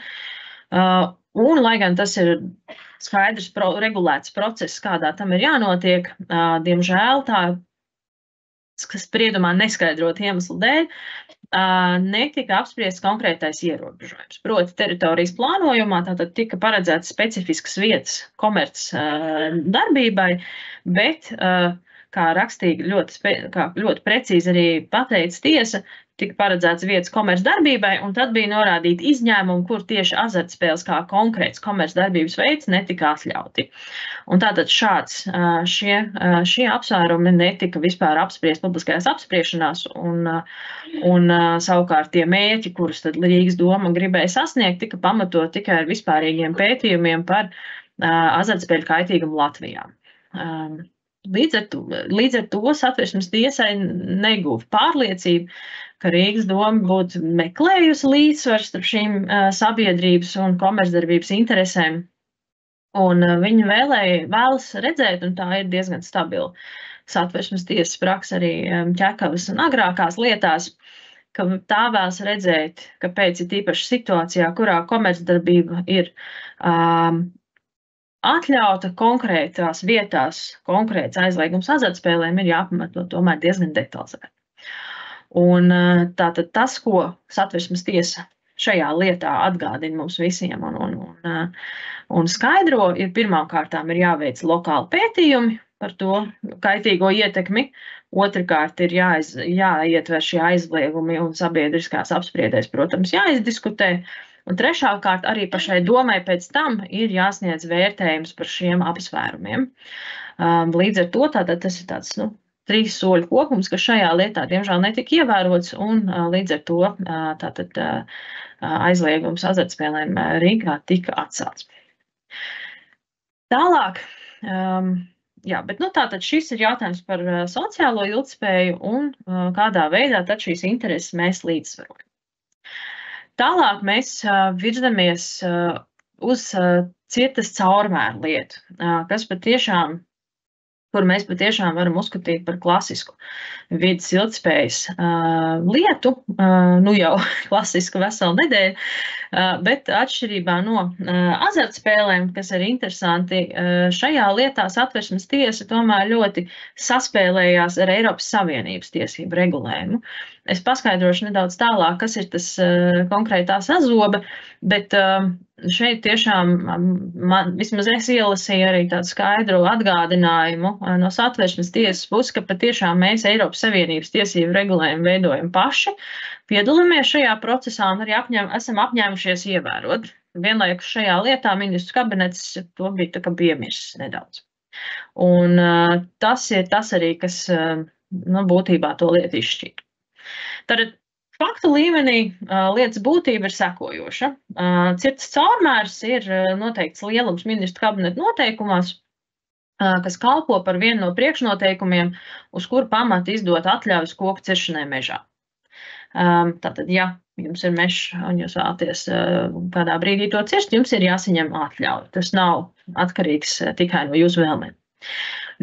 un, lai gan tas ir skaidrs regulēts process, kādā tam ir jānotiek, diemžēl tā, kas spriedumā neskaidrot iemeslu dēļ, netika apspriests konkrētais ierobežojums. Proti teritorijas plānojumā tātad tika paredzētas specifiskas vietas komerc darbībai, bet, kā rakstīja ļoti precīzi arī pateica tiesa, tika paredzēts vietas komercdarbībai, un tad bija norādīti izņēmumi, kur tieši azartspēles kā konkrēts komercdarbības veids netika atļauti. Un tātad šie apsvērumi netika vispār apspriest publiskajās apspriešanās, un savukārt tie mērķi, kurus tad Rīgas doma gribēja sasniegt, tika pamatot tikai ar vispārīgiem pētījumiem par azartspēļu kaitīgumu Latvijā. Līdz ar to Satversmes tiesai neguva pārliecību, ka Rīgas doma būtu meklējusi līdzsvaru starp šīm sabiedrības un komercdarbības interesēm. Un viņi vēlas redzēt, un tā ir diezgan stabila Satversmes tiesas praksa arī Ķekavas un agrākās lietās, ka tā vēlas redzēt, ka pēc ir tīpaši situācijā, kurā komercdarbība ir atļauta konkrētās vietās, konkrēts aizliegums azartspēlēm ir jāpamato tomēr diezgan detalizēti. Un tātad tas, ko Satversmes tiesa šajā lietā atgādina mums visiem un skaidro, ir pirmkārtām ir jāveic lokāli pētījumi par to kaitīgo ietekmi, otrkārt ir jāietver šie aizliegumi un sabiedriskās apspriedēs, protams, jāizdiskutē, un treškārt arī pašai domai pēc tam ir jāsniedz vērtējums par šiem apsvērumiem. Līdz ar to tātad tas ir tāds, 3 soļu kopums, kas šajā lietā, diemžēl, netika ievērots, un līdz ar to tātad aizliegums azartspēlēm Rīgā tika atcelts. Tālāk, jā, bet tātad šis ir jautājums par sociālo ilgtspēju un kādā veidā tad šīs intereses mēs līdzsvarojam. Tālāk mēs virzamies uz cirtas caurmēru lietu, kur mēs patiešām varam uzskatīt par klasisku vides ilgtspējas lietu, jau klasisku veselu nedēļu, bet atšķirībā no azartspēlēm, kas ir interesanti, šajā lietā Satversmes tiesa tomēr ļoti saspēlējās ar Eiropas Savienības tiesību regulējumu. Es paskaidrošu nedaudz tālāk, kas ir tas konkrētā sazobe, bet šeit tiešām vismaz es ielasīju arī tādu skaidru atgādinājumu no Satversmes tiesas puses, ka patiešām mēs Eiropas Savienības tiesību regulējumu veidojam paši, piedalāmies šajā procesā un arī esam apņēmušies ievērot. Vienlaikus šajā lietā ministru kabinets to bija tā kā piemirsis nedaudz. Un tas ir tas arī, kas būtībā to lietu izšķīra. Tad faktu līmenī lietas būtība ir sekojoša. Cirtas caurmērs ir noteikts lielums ministru kabineta noteikumos, kas kalpo par vienu no priekšnoteikumiem, uz kuru pamata izdot atļaujas koku ciršanai mežā. Tātad, ja jums ir mežs un jūs vēlaties kādā brīdī to cirst, jums ir jāsaņem atļauja. Tas nav atkarīgs tikai no jūsu vēlmēm.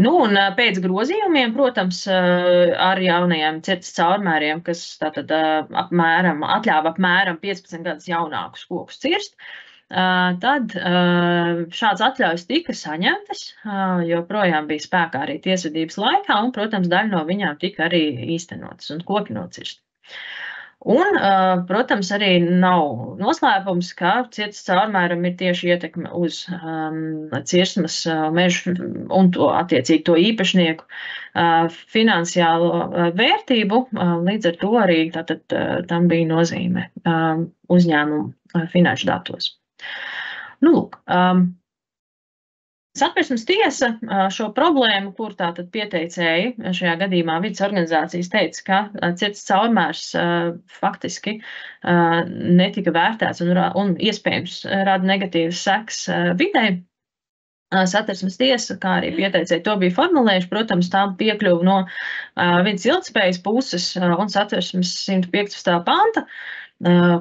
Un pēc grozījumiem, protams, ar jaunajiem cirtas caurmēriem, kas tātad atļāva apmēram 15 gadus jaunākus kokus cirst, tad šāds atļaujas tika saņemtas, joprojām bija spēkā arī tiesvedības laikā, un, protams, daļa no viņām tika arī īstenotas un koki nocirsti. Un, protams, arī nav noslēpums, ka cirtas caurmēram ir tieši ietekme uz cirsmas mežu un to attiecīgi to īpašnieku finansiālo vērtību. Līdz ar to arī tātad tam bija nozīme uzņēmumu finanšu datos. Lūk, Satversmes tiesa šo problēmu, kur tātad pieteicēji, šajā gadījumā vides organizācijas teica, ka cirtas caurmērs faktiski netika vērtēts un iespējams rada negatīvas sekas videi. Satversmes tiesa, kā arī pieteicēji to bija formulējuši, protams, tām piekļuva no vides ilgtspējas puses un Satversmes 115. panta,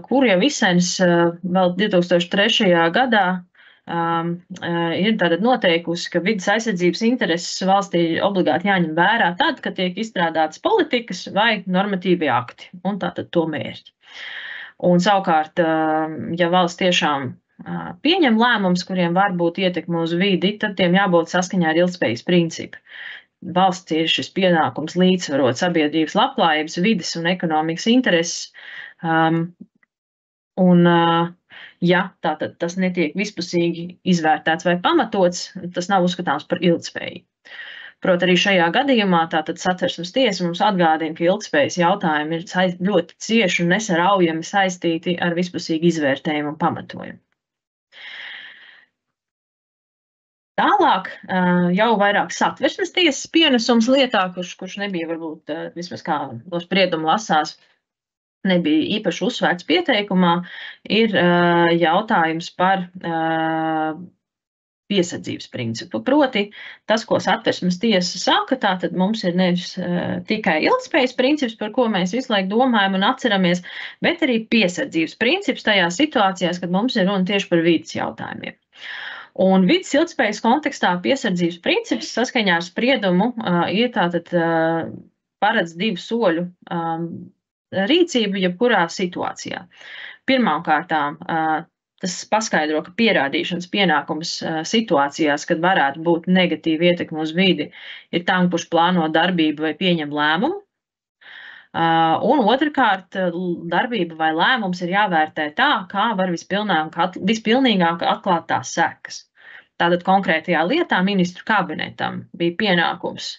kur jau Visens vēl 2003. gadā ir tātad noteikusi, ka vides aizsardzības intereses valstī obligāti jāņem vērā tad, kad tiek izstrādātas politikas vai normatīvi akti, un tātad to mērķi. Un savukārt, ja valsts tiešām pieņem lēmums, kuriem var būt ietekme uz vidi, tad tiem jābūt saskaņā ar ilgtspējas principu. Valsts ir šis pienākums līdzsvarot sabiedrības labklājības, vides un ekonomikas intereses, ja tātad tas netiek vispusīgi izvērtēts vai pamatots, tas nav uzskatāms par ilgtspējīgu. Proti, arī šajā gadījumā tātad Satversmes tiesa mums atgādina, ka ilgtspējas jautājumi ir ļoti cieši un nesaraujami saistīti ar vispusīgu izvērtējumu un pamatojumu. Tālāk jau vairāk Satversmes tiesas pienesums lietā, kurš nebija varbūt vismaz kā no sprieduma lasās, nebija īpaši uzsvērts pieteikumā, ir jautājums par piesardzības principu. Proti, tas, ko Satversmes tiesa saka, tātad mums ir nevis tikai ilgtspējas princips, par ko mēs visu laiku domājam un atceramies, bet arī piesardzības princips tajās situācijās, kad mums ir runa tieši par vides jautājumiem. Un vides ilgtspējas kontekstā piesardzības princips saskaņā ar spriedumu ir tātad paredz 2 soļu rīcību jebkurā situācijā. Pirmkārtām, tas paskaidro, ka pierādīšanas pienākums situācijās, kad varētu būt negatīva ietekme uz vidi, ir tam, kurš plāno darbību vai pieņem lēmumu. Un otrkārt, darbība vai lēmums ir jāvērtē tā, kā var vispilnīgāk atklāt tās sekas. Tātad konkrētajā lietā ministru kabinetam bija pienākums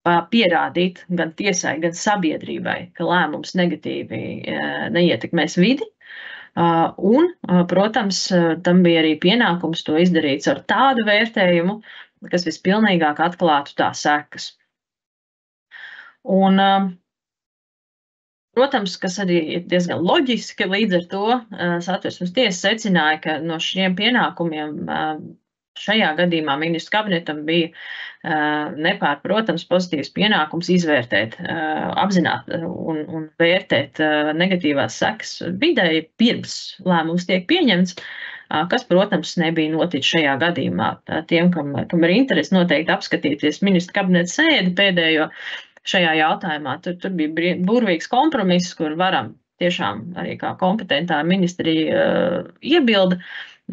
pierādīt gan tiesai, gan sabiedrībai, ka lēmums negatīvi neietekmēs vidi. Un, protams, tam bija arī pienākums to izdarīt ar tādu vērtējumu, kas vispilnīgāk atklātu tās sekas. Un, protams, kas arī ir diezgan loģiski, līdz ar to Satversmes tiesa secināja, ka no šiem pienākumiem šajā gadījumā ministru kabinetam bija nepārprotams pozitīvs pienākums izvērtēt, apzināt un vērtēt negatīvās sekas videi pirms lēmums tiek pieņemts, kas, protams, nebija noticis šajā gadījumā. Tiem, kam ir interesi, noteikti apskatīties ministru kabineta sēdi pēdējo šajā jautājumā. Tur bija burvīgs kompromiss, kur varam tiešām arī kā kompetentā ministrija iebilda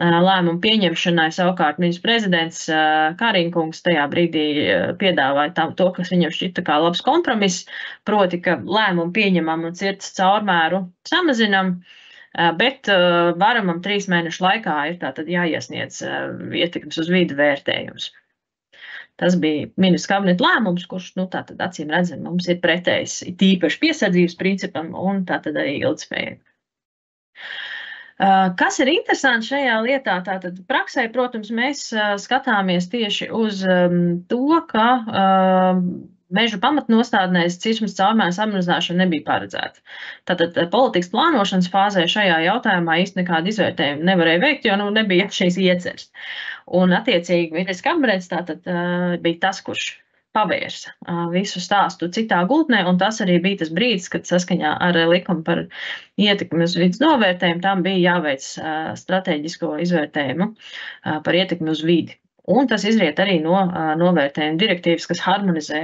lēmumu pieņemšanai. Savukārt ministrs prezidents Kariņkungs tajā brīdī piedāvāja to, kas viņam šķita kā labs kompromiss, proti, ka lēmumu pieņemam un cirtas caurmēru samazinam, bet varamam 3 mēnešu laikā ir tātad jāiesniedz ietekmes uz vidi vērtējums. Tas bija ministra kabineta lēmums, kurš, tātad acīm redzam, mums ir pretējs tīpaši piesardzības principam un tātad arī ilgtspējai. Kas ir interesanti šajā lietā? Tātad praksē, protams, mēs skatāmies tieši uz to, ka mežu pamatnostādnēs cirsmas caurmēru samazināšana nebija paredzēta. Tātad politikas plānošanas fāzē šajā jautājumā īsti nekādu izvērtējumu nevarēja veikt, jo nebija šīs ieceres. Un attiecīgi ministrs kabinets tātad bija tas, kurš pavērsa visu stāstu citā gultnē, un tas arī bija tas brīdis, kad saskaņā ar likumu par ietekmi uz vides novērtējumu tam bija jāveic strateģisko izvērtējumu par ietekmi uz vidi. Un tas izriet arī no novērtējuma direktīvas, kas harmonizē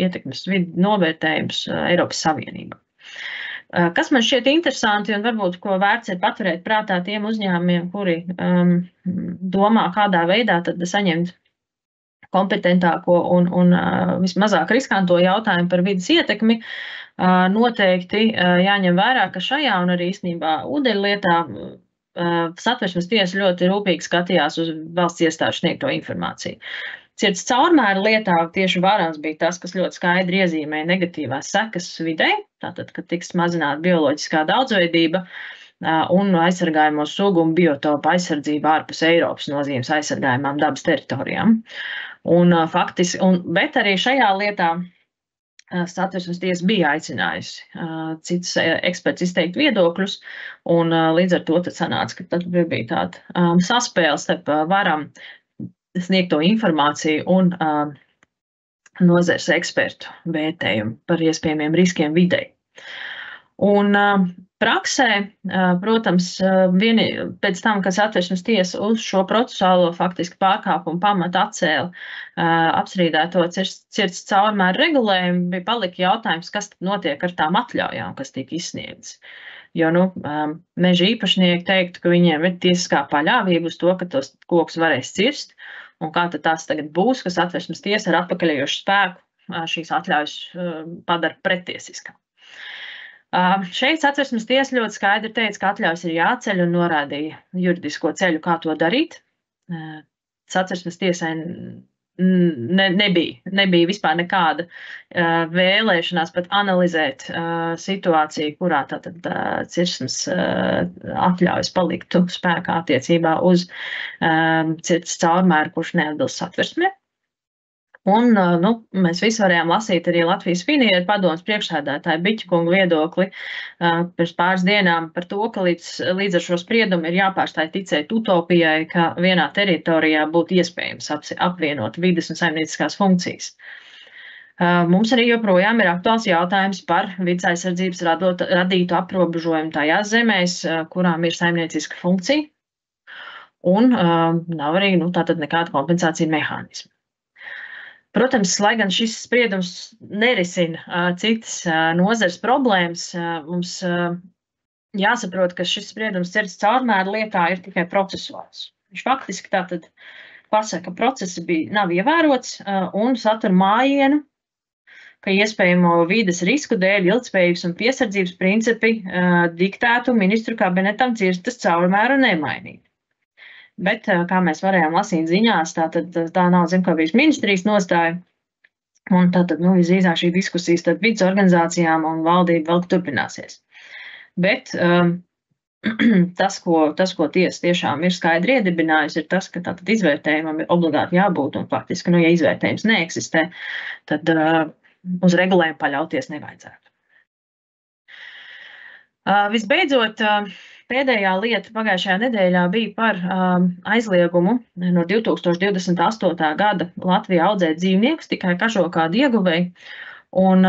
ietekmes vidi novērtējumus Eiropas Savienībā. Kas man šķiet interesanti un varbūt, ko vērts ir paturēt prātā tiem uzņēmumiem, kuri domā, kādā veidā tad saņemt kompetentāko un vismazāk riskanto jautājumu par vidas ietekmi, noteikti jāņem vērā, ka šajā un arī īstenībā ūdeņlietā Satversmes tiesa ļoti rūpīgi skatījās uz valsts iestāžu sniegto informāciju. Cirtas caurmēru lietā tieši varams bija tas, kas ļoti skaidri iezīmēja negatīvās sekas videi, tātad, ka tiks mazināta bioloģiskā daudzveidība un aizsargājamo sugu un biotopu aizsardzība ārpus Eiropas nozīmes aizsargājumām dabas teritorijām. Bet arī šajā lietā Satversmes tiesa bija aicinājusi citus ekspertus izteikt viedokļus, un līdz ar to tad sanāca, ka tad bija tāda saspēle starp varam sniegto informāciju un nozares ekspertu vērtējumu par iespējamiem riskiem videi. Un praksē, protams, pēc tam, kad Satversmes tiesa uz šo procesuālo faktiski pārkāpumu pamatu atcēla apstrīdēto cirtas caurmēru regulējumu, bija palika jautājums, kas tad notiek ar tām atļaujām, kas tika izsniegtas. Jo meža īpašnieki teiktu, ka viņiem ir tiesiskā paļāvība uz to, ka tos kokus varēs cirst, un kā tad tās tagad būs, ka Satversmes tiesa ar atpakaļējošu spēku šīs atļaujas padara pretiesiskām. Šeit Satversmes tiesa ļoti skaidri teica, ka atļaujas ir jāceļ un norādīja juridisko ceļu, kā to darīt. Satversmes tiesai nebija vispār nekāda vēlēšanās pat analizēt situāciju, kurā tātad cirsmas atļaujas paliktu spēkā attiecībā uz cirtas caurmēru, kurš neatbilst Satversmei. Un mēs visi varējām lasīt arī Latvijas Finieru padomes priekšsēdētāja Biķa kunga viedokli pirms pāris dienām par to, ka līdz ar šo spriedumu ir jāpārstāj ticēt utopijai, ka vienā teritorijā būtu iespējams apvienot vides un saimnieciskās funkcijas. Mums arī joprojām ir aktuāls jautājums par vides aizsardzības radītu aprobežojumu tajās zemēs, kurām ir saimnieciska funkcija, un nav arī tātad nekāda kompensācija mehānisma. Protams, lai gan šis spriedums nerisina citas nozares problēmas, mums jāsaprot, ka šis spriedums cirtas caurmēru lietā ir tikai procesuāls. Viņš faktiski tātad pasaka, ka process nav ievērots un satur mājienu, ka iespējamo vides risku dēļ ilgtspējības un piesardzības principi diktētu ministru kabinetam cirstas caurmēru nemainīt. Bet, kā mēs varējām lasīt ziņās, tā nav Zemkopības ministrijas nostāja, un tātad, visdrīzāk šī diskusijas starp vides organizācijām un valdību vēl turpināsies. Bet tas, ko tiesa tiešām ir skaidri iedibinājusi, ir tas, ka tātad izvērtējumam ir obligāti jābūt, un faktiski, ja izvērtējums neeksistē, tad uz regulējumu paļauties nevajadzētu. Visbeidzot, pēdējā lieta pagājušajā nedēļā bija par aizliegumu no 2028. gada Latvijā audzēt dzīvniekus tikai kažokādu ieguvēju. Un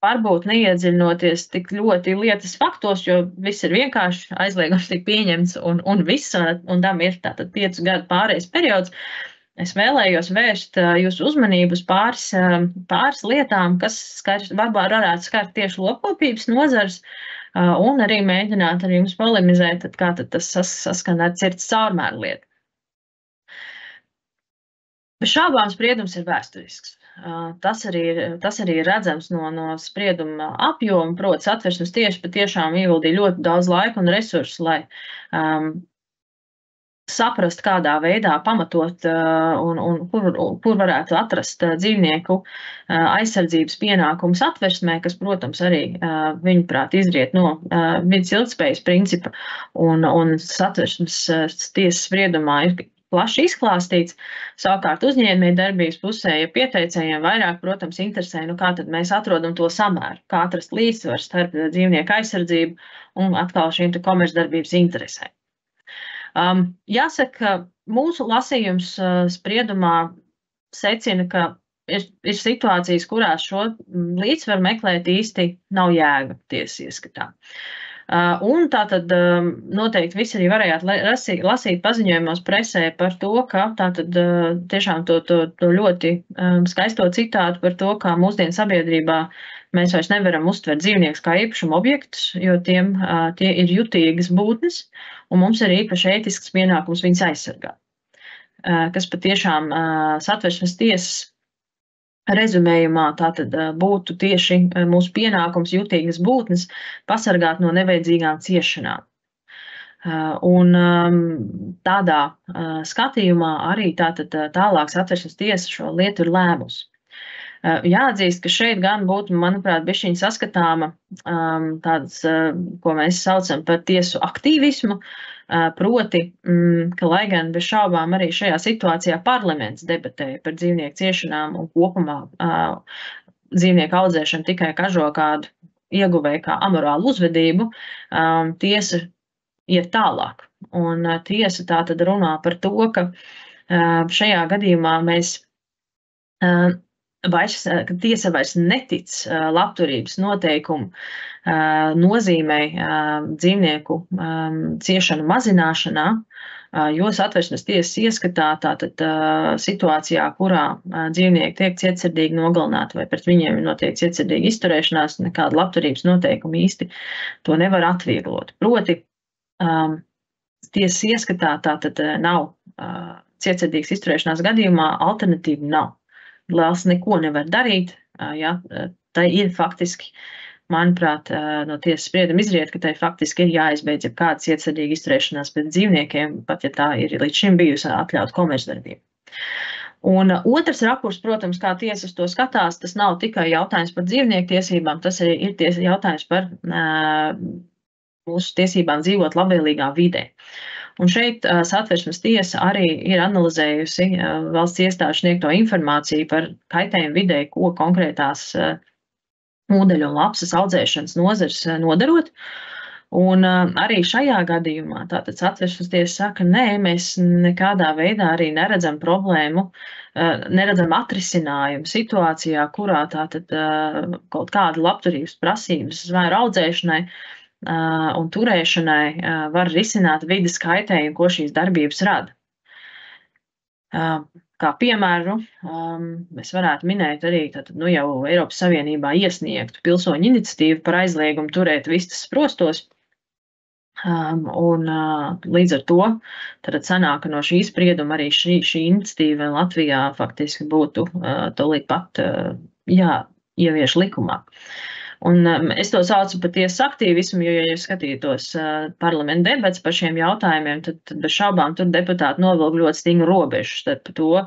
varbūt neiedziļinoties tik ļoti lietas faktos, jo viss ir vienkārši, aizliegums tika pieņemts un viss, un tam ir tātad 5 gadu pārējais periods. Es vēlējos vērst jūsu uzmanību uz pāris lietām, kas varētu skart tieši lopkopības nozars, un arī mēģināt ar jums polemizēt, kā tad tas saskan ar cirts caurmēru lietu. Bez šābām spriedums ir vēsturisks. Tas arī ir redzams no sprieduma apjoma, proti Satversmes tiesa patiešām ieguldīja ļoti daudz laika un resursu, lai saprast, kādā veidā pamatot un kur varētu atrast dzīvnieku aizsardzības pienākumus Satversmē, kas, protams, arī viņuprāt izriet no vidas ilgtspējas principa un Satversmes tiesas spriedumā ir plaši izklāstīts. Savukārt uzņēmēju darbības pusē, ja pieteicējiem vairāk, protams, interesē, kā tad mēs atrodam to samēru, kā atrast līdzsvaru starp dzīvnieku aizsardzību un atkal šīm komercdarbības interesēm. Jāsaka, mūsu lasījums spriedumā secina, ka ir situācijas, kurās šo līdzsvaru meklēt īsti nav jēga tiesas ieskatā. Un tātad noteikti visi arī varējāt lasīt paziņojumos presē par to, ka tātad tiešām to ļoti skaisto citātu par to, kā mūsdienu sabiedrībā mēs vairs nevaram uztvert dzīvniekus kā īpašumu objektus, jo tie ir jutīgas būtnes, un mums ir īpaši ētisks pienākums viņus aizsargāt. Kas patiešām Satversmes tiesas rezumējumā tātad būtu tieši mūsu pienākums jutīgas būtnes pasargāt no nevajadzīgām ciešanām. Un tādā skatījumā arī tātad tālāk Satversmes tiesa šo lietu ir lēmusi. Jāatzīst, ka šeit gan būtu, manuprāt, bišķiņ saskatāma tāds, ko mēs saucam par tiesu aktīvismu, proti, ka lai gan bez šaubām arī šajā situācijā parlaments debatēja par dzīvnieku ciešanām un kopumā dzīvnieku audzēšanu tikai kažokādu ieguvēju kā amorālu uzvedību, tiesa iet tālāk. Un tiesa tātad runā par to, ka šajā gadījumā ka tiesa vairs netic labturības noteikumu nozīmei dzīvnieku ciešanu mazināšanā, jo Satversmes tiesas ieskatā tātad situācijā, kurā dzīvnieki tiek cietsirdīgi nogalināti vai pret viņiem notiek cietsirdīga izturēšanās, nekāda labturības noteikuma īsti to nevar atvieglot. Proti, tiesas ieskatā tātad nav cietsirdīgas izturēšanās gadījumā alternatīva nav. Lēls neko nevar darīt, ja, tai ir faktiski, manuprāt, no tiesas sprieduma izriet, ka tai faktiski ir jāizbeidz kāda cietsirdīga izturēšanās pret dzīvniekiem, pat ja tā ir līdz šim bijusi atļauta komercdarbība. Un otrs rakurs, protams, kā tiesas to skatās, tas nav tikai jautājums par dzīvnieku tiesībām, tas arī ir jautājums par mūsu tiesībām dzīvot labvēlīgā vidē. Un šeit Satversmes tiesa arī ir analizējusi valsts iestāžu sniegto informāciju par kaitējumu videi, ko konkrētās ūdeņu un lapsas audzēšanas nozars nodarot. Un arī šajā gadījumā tātad Satversmes tiesa saka, nē, mēs nekādā veidā arī neredzam problēmu, neredzam atrisinājumu situācijā, kurā tātad kaut kāda labturības prasības zvēru audzēšanai un turēšanai var risināt vides kaitējumu, ko šīs darbības rada. Kā piemēru, mēs varētu minēt arī jau Eiropas Savienībā iesniegtu pilsoņu iniciatīvu par aizliegumu turēt vistas sprostos. Un līdz ar to tad sanāk, ka no šī sprieduma arī šī iniciatīva Latvijā faktiski būtu tūlīt pat jāievieš likumā. Un es to saucu par tiesas aktīvismu, jo, ja jūs skatītos parlamenta debats par šiem jautājumiem, tad bez šaubām tur deputāti novilk ļoti stingru robežu starp to,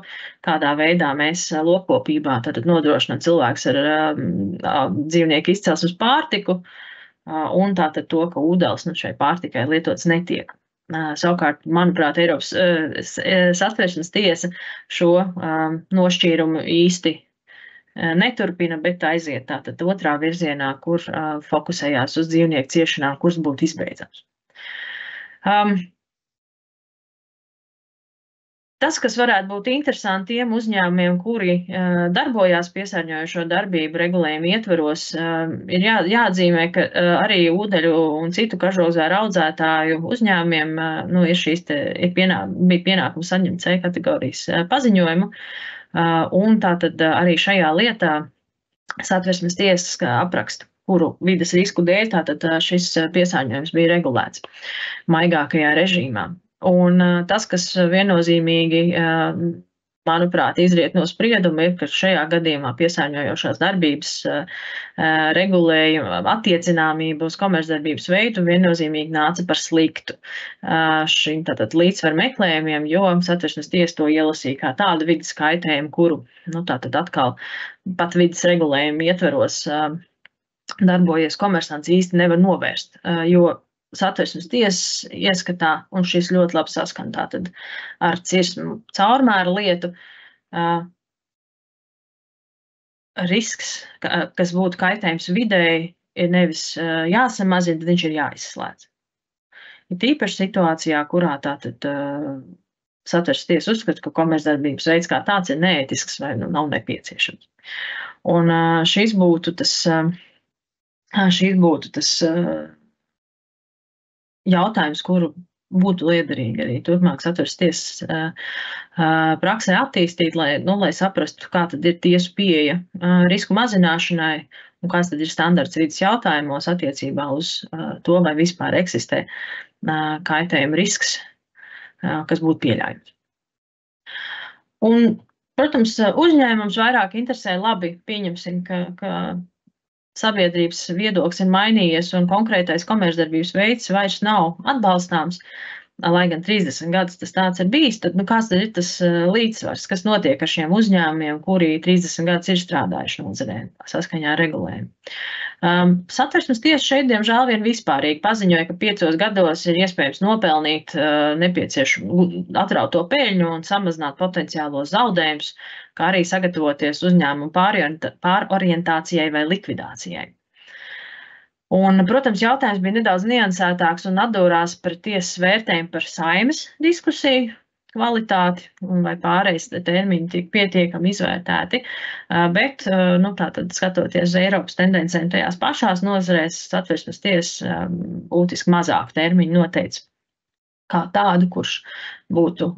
kādā veidā mēs lopkopībā nodrošinām cilvēks ar dzīvnieku izcelsmes pārtiku, un tātad to, ka ūdens šai pārtikai lietots netiek. Savukārt, manuprāt, Eiropas Satversmes tiesa šo nošķīrumu īsti neturpina, bet aiziet tātad otrā virzienā, kur fokusējās uz dzīvnieku ciešanām, kuras būtu izbeidzams. Tas, kas varētu būt interesanti tiem uzņēmumiem, kuri darbojās piesārņojošo darbību regulējumu ietveros, ir jāatzīmē, ka arī ūdeļu un citu kažokzvēru audzētāju uzņēmumiem bija pienākums saņemt C kategorijas paziņojumu, un tātad arī šajā lietā Satversmes tiesas apraksta, kuru vides risku dēļ tātad šis piesārņojums bija regulēts maigākajā režīmā. Un tas, kas viennozīmīgi, manuprāt, izriet no sprieduma, ir, ka šajā gadījumā piesārņojošās darbības regulējuma attiecināmība uz komercdarbības veidu viennozīmīgi nāca par sliktu šim tātad līdzsvaru meklējumiem, jo Satversmes tiesa to ielasīja kā tādu vides kaitējumu, kuru, tātad atkal pat vides regulējumu ietveros darbojies komersants īsti nevar novērst, jo Satversmes tiesas ieskatā, un šis ļoti labi saskan tātad ar cirsmu caurmēra lietu, risks, kas būtu kaitējums videi, ir nevis jāsamazina, bet viņš ir jāizslēdz. Ir tīpaši situācijā, kurā tātad Satversmes tiesa uzskata, ka komercdarbības veids kā tāds ir neētisks vai nav nepieciešams. Un šīs būtu tas jautājums, kuru būtu liederīgi arī turpmāk Satversmes tiesas praksē attīstīt, lai saprastu, kā tad ir tiesu pieeja risku mazināšanai un kāds tad ir standarts vides jautājumos attiecībā uz to, vai vispār eksistē kaitējuma risks, kas būtu pieļaujams. Un, protams, uzņēmums vairāk interesē labi, pieņemsim, ka sabiedrības viedoklis ir mainījies un konkrētais komercdarbības veids vairs nav atbalstāms, lai gan 30 gadus tas tāds ir bijis, tad kāds tad ir tas līdzsvars, kas notiek ar šiem uzņēmumiem, kuri 30 gadus ir strādājuši nozarē saskaņā ar regulējumu. Satversmes tiesa šeit, diemžēl, vien vispārīgi paziņoja, ka 5 gados ir iespējams nopelnīt nepieciešamu atrauto peļņu un samazināt potenciālos zaudējumus, kā arī sagatavoties uzņēmumu pārorientācijai vai likvidācijai. Un, protams, jautājums bija nedaudz niansētāks un atdūrās par tiesas vērtējumu par Saeimas diskusiju kvalitāti un vai pārējais termiņi tiek pietiekami izvērtēti, bet, tātad skatoties uz Eiropas tendencēm tajās pašās nozarēs, Satversmes tiesa būtiski mazāk termiņu noteica kā tādu, kurš būtu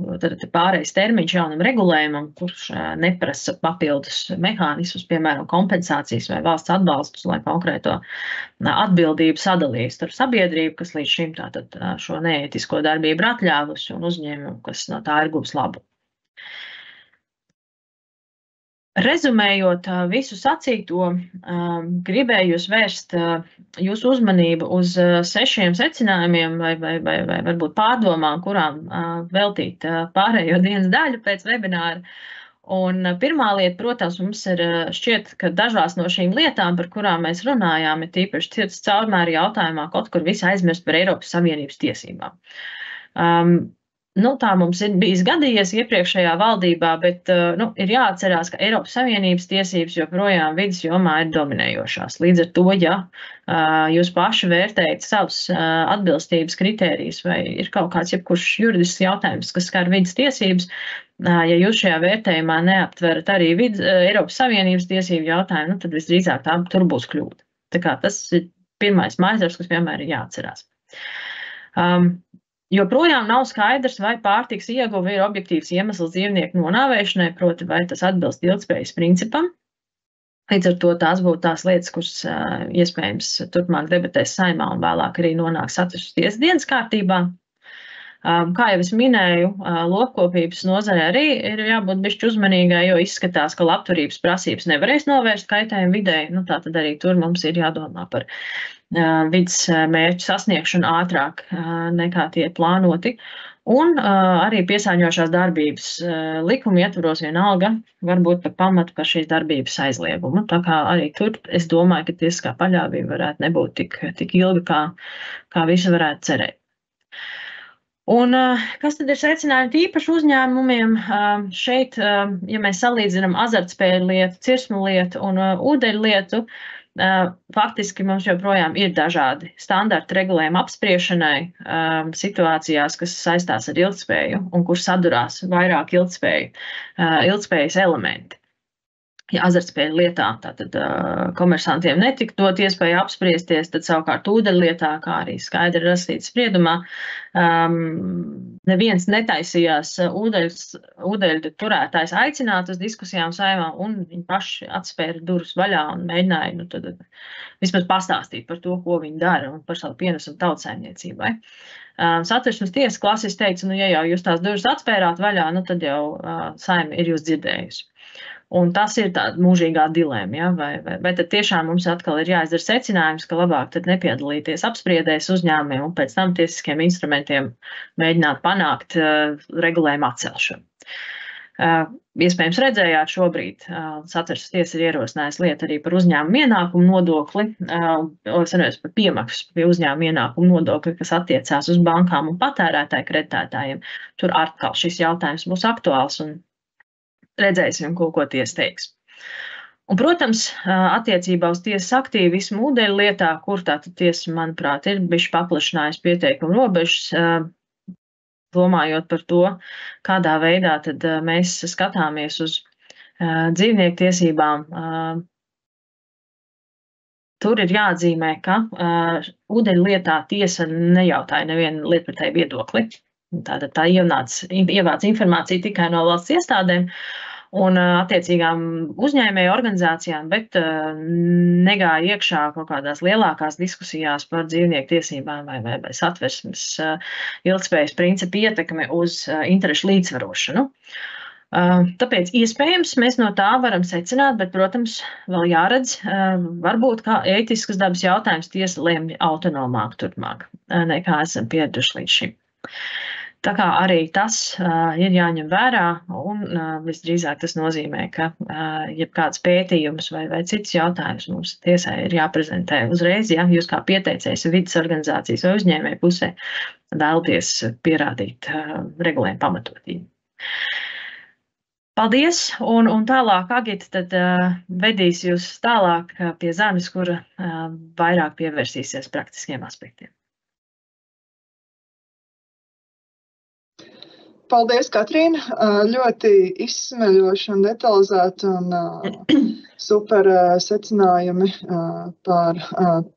pārējais termiņš jaunam regulējumam, kurš neprasa papildus mehānismus, piemēram, kompensācijas vai valsts atbalstus, lai konkrēto atbildību sadalīs starp sabiedrību, kas līdz šim tātad šo neētisko darbību ir atļāvusi, un uzņēmumu, kas no tā ir gūs labu. Rezumējot visu sacīto, gribēju jūs vērst jūsu uzmanību uz 6 secinājumiem vai varbūt pārdomām, kurām veltīt pārējo dienas daļu pēc webināra. Un pirmā lieta, protams, mums ir šķiet, ka dažās no šīm lietām, par kurām mēs runājām, ir tīpaši cietas caurmēra jautājumā kaut kur visi aizmirst par Eiropas Savienības tiesībām. Tā mums ir bijis gadījies iepriekšējā valdībā, bet ir jāatcerās, ka Eiropas Savienības tiesības joprojām vides jomā ir dominējošās. Līdz ar to, ja jūs paši vērtējat savus atbilstības kritērijus vai ir kaut kāds jebkurš juridisks jautājums, kas skar vides tiesības, ja jūs šajā vērtējumā neaptverat arī Eiropas Savienības tiesību jautājumu, tad visdrīzāk tur būs kļūda. Tā kā tas ir pirmais mājasdarbs, kas vienmēr ir jāatcerās. Joprojām nav skaidrs, vai pārtikas ieguve ir objektīvs iemesls dzīvnieku nonāvēšanai, proti, vai tas atbilst ilgtspējas principam. Līdz ar to tās būtu tās lietas, kuras iespējams turpmāk debatēs Saeimā un vēlāk arī nonāks Satversmes tiesas dienas kārtībā. Kā jau es minēju, lopkopības nozarē arī ir jābūt bišķi uzmanīgai, jo izskatās, ka labturības prasības nevarēs novērst kaitējumu videi. Tātad arī tur mums ir jādomā par vides mērķu sasniegšanu ātrāk nekā tie plānoti. Un arī piesārņojošās darbības likuma ietvaros vienalga varbūt par pamatu par šīs darbības aizliegumu. Tā kā arī tur es domāju, ka tiesiskā paļāvība varētu nebūt tik ilga, kā visi varētu cerēt. Un kas tad ir secinājumi tīpaši uzņēmumiem? Šeit, ja mēs salīdzinām azartspēļu lietu, cirsmu lietu un ūdeņu lietu, faktiski mums joprojām ir dažādi standarti regulējumi apspriešanai situācijās, kas saistās ar ilgtspēju un kur sadurās vairāk ilgtspējas elementi. Ja azartspēļu lietā tātad komersantiem netika dot iespēju apspriesties, tad savukārt ūdeņu lietā, kā arī skaidri rakstīts spriedumā, neviens netaisījās ūdeļu turētājs aicināt uz diskusijām Saeimā, un viņi paši atspēra durvis vaļā un mēģināja tad vismaz pastāstīt par to, ko viņi dara un par savu pienesumu tautsaimniecībai. Satversmes tiesa klasiski teica, ja jau jūs tās durvis atspērāt vaļā, tad jau Saeima ir jūs dzirdējusi. Un tas ir tāda mūžīgā dilēma, ja? vai tad tiešām mums atkal ir jāizdara secinājums, ka labāk tad nepiedalīties apspriedēs uzņēmumiem un pēc tam tiesiskiem instrumentiem mēģināt panākt regulējumu atcelšanu. Iespējams redzējāt šobrīd, Satversmes tiesa ir ierosinājusi lietu arī par uzņēmumu ienākumu nodokli, par piemaksas pie uzņēmumu ienākumu nodokli, kas attiecās uz bankām un patērētāju kreditētājiem. Tur atkal šis jautājums būs aktuāls un redzēsim, ko tiesa teiks. Un, protams, attiecībā uz tiesas aktīvismu ūdeņu lietā, kur tātad tiesa, manuprāt, ir bišķi paplašinājusi pieteikumu robežas, domājot par to, kādā veidā tad mēs skatāmies uz dzīvnieku tiesībām. Tur ir jāatzīmē, ka ūdeņu lietā tiesa nejautāja nevienu lietpratēju viedokli. Tātad tā ievāc informāciju tikai no valsts iestādēm un attiecīgām uzņēmēju organizācijām, bet negāja iekšā kaut kādās lielākās diskusijās par dzīvnieku tiesībām vai satversmes ilgtspējas principu ietekmi uz interešu līdzsvarošanu. Tāpēc iespējams mēs no tā varam secināt, bet, protams, vēl jāredz, varbūt kā ētiskas dabas jautājums tiesa lemj autonomāk turpmāk, nekā esam pieraduši līdz šim. Tā kā arī tas ir jāņem vērā, un visdrīzāk tas nozīmē, ka jebkāds pētījums vai cits jautājums mums tiesai ir jāprezentē uzreiz, ja jūs kā pieteicējs vidas organizācijas vai uzņēmēju pusē vēlaties pierādīt regulējumu pamatotību. Paldies, un tālāk Agita tad vedīs jūs tālāk pie Zanes, kura vairāk pievērsīsies praktiskiem aspektiem. Paldies, Katrīna. Ļoti izsmeļoši un detalizēti un super secinājumi par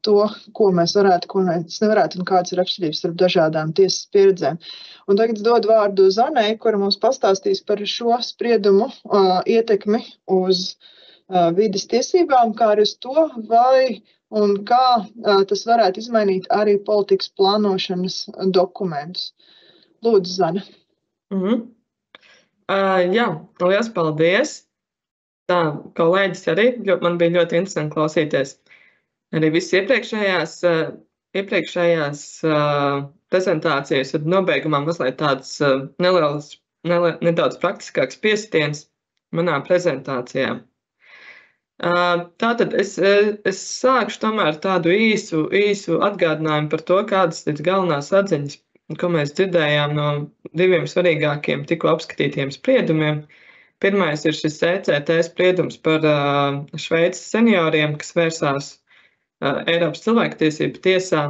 to, ko mēs varētu, ko mēs nevarētu un kādas ir atšķirības starp dažādām tiesas pieredzēm. Un tagad es dodu vārdu Zanei, kura mums pastāstīs par šo spriedumu ietekmi uz vides tiesībām, kā arī uz to, vai un kā tas varētu izmainīt arī politikas plānošanas dokumentus. Lūdzu, Zane. Jā, liels paldies. Tā, kolēģis arī, man bija ļoti interesanti klausīties. Arī viss iepriekšējās prezentācijas ar nobeigumā mazliet tāds nedaudz praktiskāks piesitiens manā prezentācijā. Tātad es sākšu tomēr tādu īsu atgādinājumu par to, kādas ir galvenās atziņas, ko mēs dzirdējām no diviem svarīgākiem tikko apskatītiem spriedumiem. Pirmais ir šis ECT spriedums par Šveices senioriem, kas vērsās Eiropas cilvēktiesību tiesā.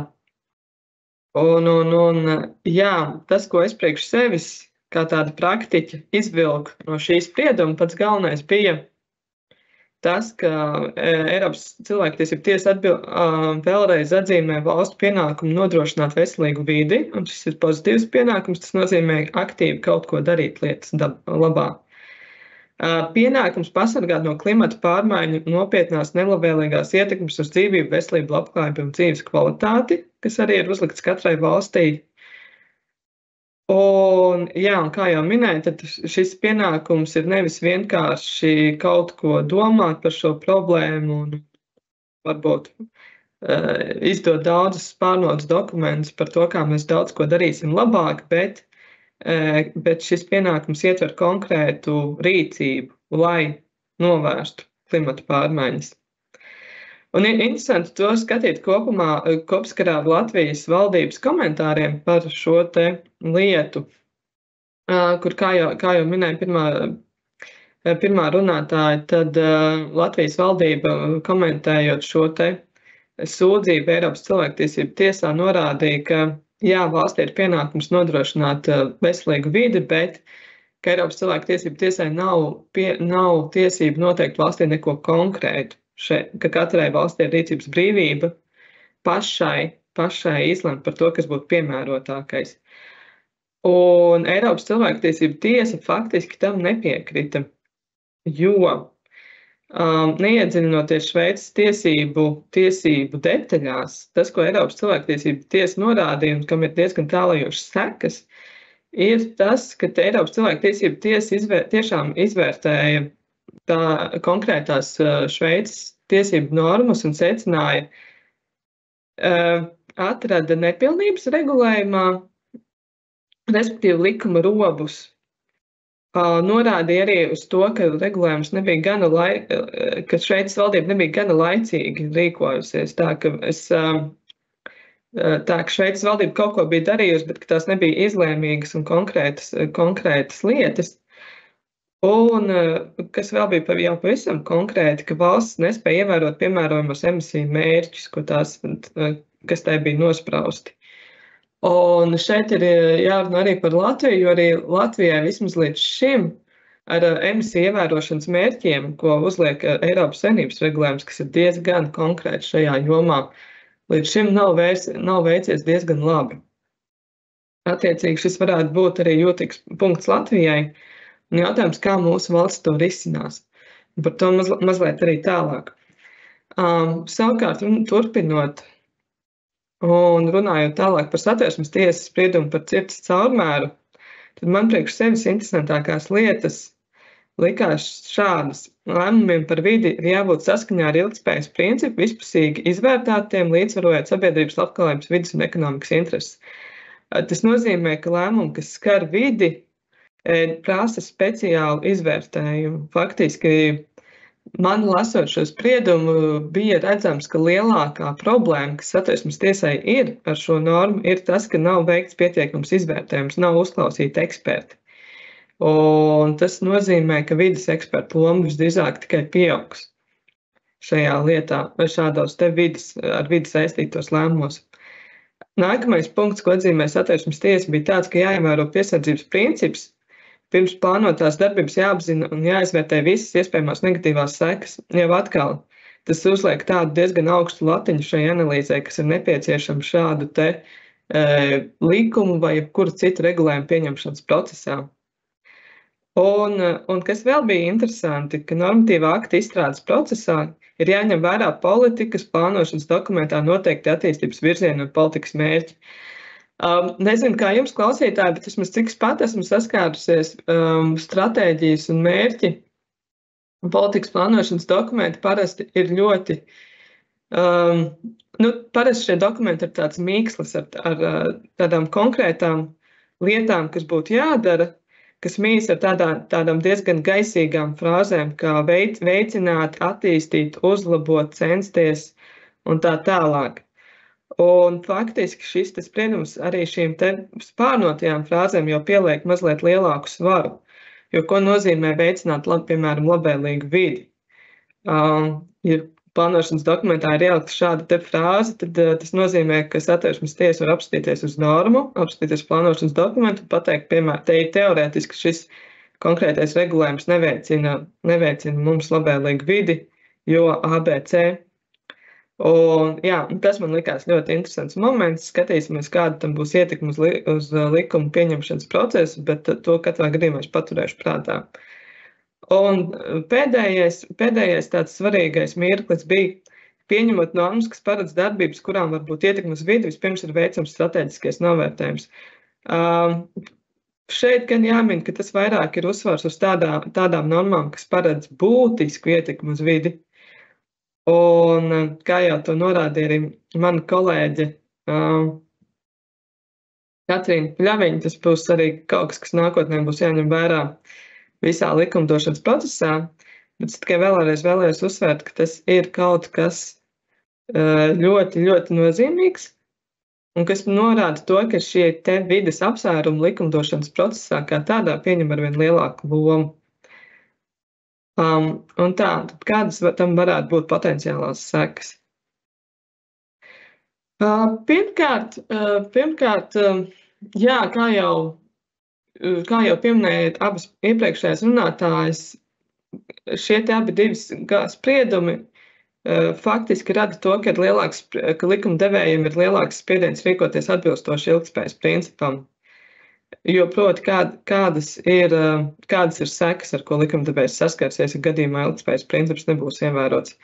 Un jā, tas, ko es priekš sevis, kā tāda praktiķa, izvilku no šī sprieduma, pats galvenais bija tas, ka Eiropas cilvēktiesību tiesa vēlreiz atzīmē valstu pienākumu nodrošināt veselīgu vidi, un šis ir pozitīvs pienākums, tas nozīmē aktīvi kaut ko darīt lietas labā. Pienākums pasargāt no klimata pārmaiņu nopietnās nelabvēlīgās ietekmes uz dzīvību, veselību, labklājību un dzīves kvalitāti, kas arī ir uzlikts katrai valstī. Un kā jau minēju, tad šis pienākums ir nevis vienkārši kaut ko domāt par šo problēmu un varbūt izdot daudzus pārnotus dokumentus par to, kā mēs daudz ko darīsim labāk, bet šis pienākums ietver konkrētu rīcību, lai novērstu klimata pārmaiņas. Un ir interesanti to skatīt kopskarā ar Latvijas valdības komentāriem par šo te lietu, kur, kā jau minēja pirmā runātāja, tad Latvijas valdība komentējot šo te sūdzību Eiropas cilvēktiesību tiesā norādīja, ka jā, valstī ir pienākums nodrošināt veselīgu vidi, bet ka Eiropas cilvēktiesību tiesai nav tiesību noteikt valstī neko konkrētu, ka katrai valstī ir rīcības brīvība pašai izlemt par to, kas būtu piemērotākais. Un Eiropas cilvēktiesību tiesa faktiski tam nepiekrita, jo neiedziļinoties Šveices tiesību detaļās, tas, ko Eiropas cilvēktiesību tiesa norādīja un kam ir diezgan tālajošas sekas, ir tas, ka Eiropas cilvēktiesību tiesa tiešām izvērtēja tā konkrētās Šveices tiesību normas un secināja, atrada nepilnības regulējumā, respektīvi likuma robus, norādīja arī uz to, ka regulējums nebija ka Šveices valdība nebija gana laicīgi rīkojusies, tā ka Šveices valdība kaut ko bija darījusi, bet ka tās nebija izlēmīgas un konkrētas lietas. Un kas vēl bija jau pavisam konkrēti, ka valsts nespēja ievērot piemērojamos emisiju mērķus, kas tai bija nosprausti. Un šeit ir jārunā arī par Latviju, jo arī Latvijai vismaz līdz šim ar emisiju ievērošanas mērķiem, ko uzliek Eiropas Savienības regulējums, kas ir diezgan konkrēts šajā jomā, līdz šim nav veicies diezgan labi. Attiecīgi šis varētu būt arī jūtīgs punkts Latvijai, un jautājums, kā mūsu valsts to risinās. Par to mazliet arī tālāk. Savukārt, turpinot un runājot tālāk par Satversmes tiesas spriedumu par cirtas caurmēru, tad man priekš sevis interesantākās lietas likās šādas. Lēmumiem par vidi ir jābūt saskaņā ar ilgtspējas principu, vispusīgi izvērtātiem, līdzsvarojot sabiedrības labklājības, vides un ekonomikas intereses. Tas nozīmē, ka lēmumi, kas skar vidi, prasa speciālu izvērtējumu. Faktiski man lasot šo spriedumu bija redzams, ka lielākā problēma, kas Satversmes tiesai ir ar šo normu, ir tas, ka nav veikts pietiekams izvērtējums, nav uzklausīti eksperti. Un tas nozīmē, ka vides ekspertu loma visdrīzāk tikai pieaugs šajā lietā vai šādos te ar vidi saistītos lēmumos. Nākamais punkts, ko atzīmē Satversmes tiesa, bija tāds, ka jāievēro piesardzības princips. Pirms plānotās darbības jāapzina un jāizvērtē visas iespējamās negatīvās sekas. Jau atkal tas uzliek tādu diezgan augstu latiņu šai analīzē, kas ir nepieciešama šādu te likumu vai jebkuru citu regulējumu pieņemšanas procesā. Un kas vēl bija interesanti, ka normatīvā akta izstrādes procesā ir jāņem vērā politikas plānošanas dokumentā noteikti attīstības virzieni un politikas mērķi. Nezinu, kā jums klausītāji, bet vismaz cik pat esmu saskārusies stratēģijas un mērķi un politikas plānošanas dokumenti parasti ir ļoti, parasti šie dokumenti ir tāds mīkslis ar tādām konkrētām lietām, kas būtu jādara, kas mīs ar tādām diezgan gaisīgām frāzēm, kā veicināt, attīstīt, uzlabot, censties un tā tālāk. Un faktiski šis spriedums arī šīm te spārnotajām frāzēm jau pieliek mazliet lielāku svaru, jo ko nozīmē veicināt, piemēram, labvēlīgu vidi. Ja plānošanas dokumentā ir ielikta šāda te frāze, tad tas nozīmē, ka Satversmes tiesa var apskatīties uz normu, apskatīties plānošanas dokumentu un pateikt, piemēram, teorētiski šis konkrētais regulējums neveicina mums labvēlīgu vidi, jo ABC. Un, jā, tas man likās ļoti interesants moments. Skatīsimies, kāda tam būs ietekme uz likuma pieņemšanas procesu, bet to katrā gadījumā es paturēšu prātā. Un pēdējais tāds svarīgais mirklis bija pieņemot normas, kas paredz darbības, kurām var būt ietekme uz vidi, vispirms ir veicams strateģiskais novērtējums. Šeit gan jāmin, ka tas vairāk ir uzsvars uz tādām normām, kas paredz būtisku ietekmi uz vidi. Un, kā jau to norādīja arī mana kolēģe Katrīna Pļaviņa, tas būs arī kaut kas nākotnē būs jāņem vērā visā likumdošanas procesā, bet es tikai vēlreiz vēlējos uzsvērt, ka tas ir kaut kas ļoti, ļoti nozīmīgs, un kas norāda to, ka šie te vides apsvērumi likumdošanas procesā kā tādā pieņem arvien lielāku lomu. Un tā, kādas tam varētu būt potenciālās sekas? Pirmkārt, jā, kā jau pieminējāt abas iepriekšējās runātājas, šie te abi divi spriedumi faktiski rada to, ka likumdevējiem ir lielāks spiediens rīkoties atbilstoši ilgtspējas principam. Jo proti, kādas ir sekas, ar ko likumdevējs saskarsies, ja gadījumā ilgtspējas princips nebūs ievērots.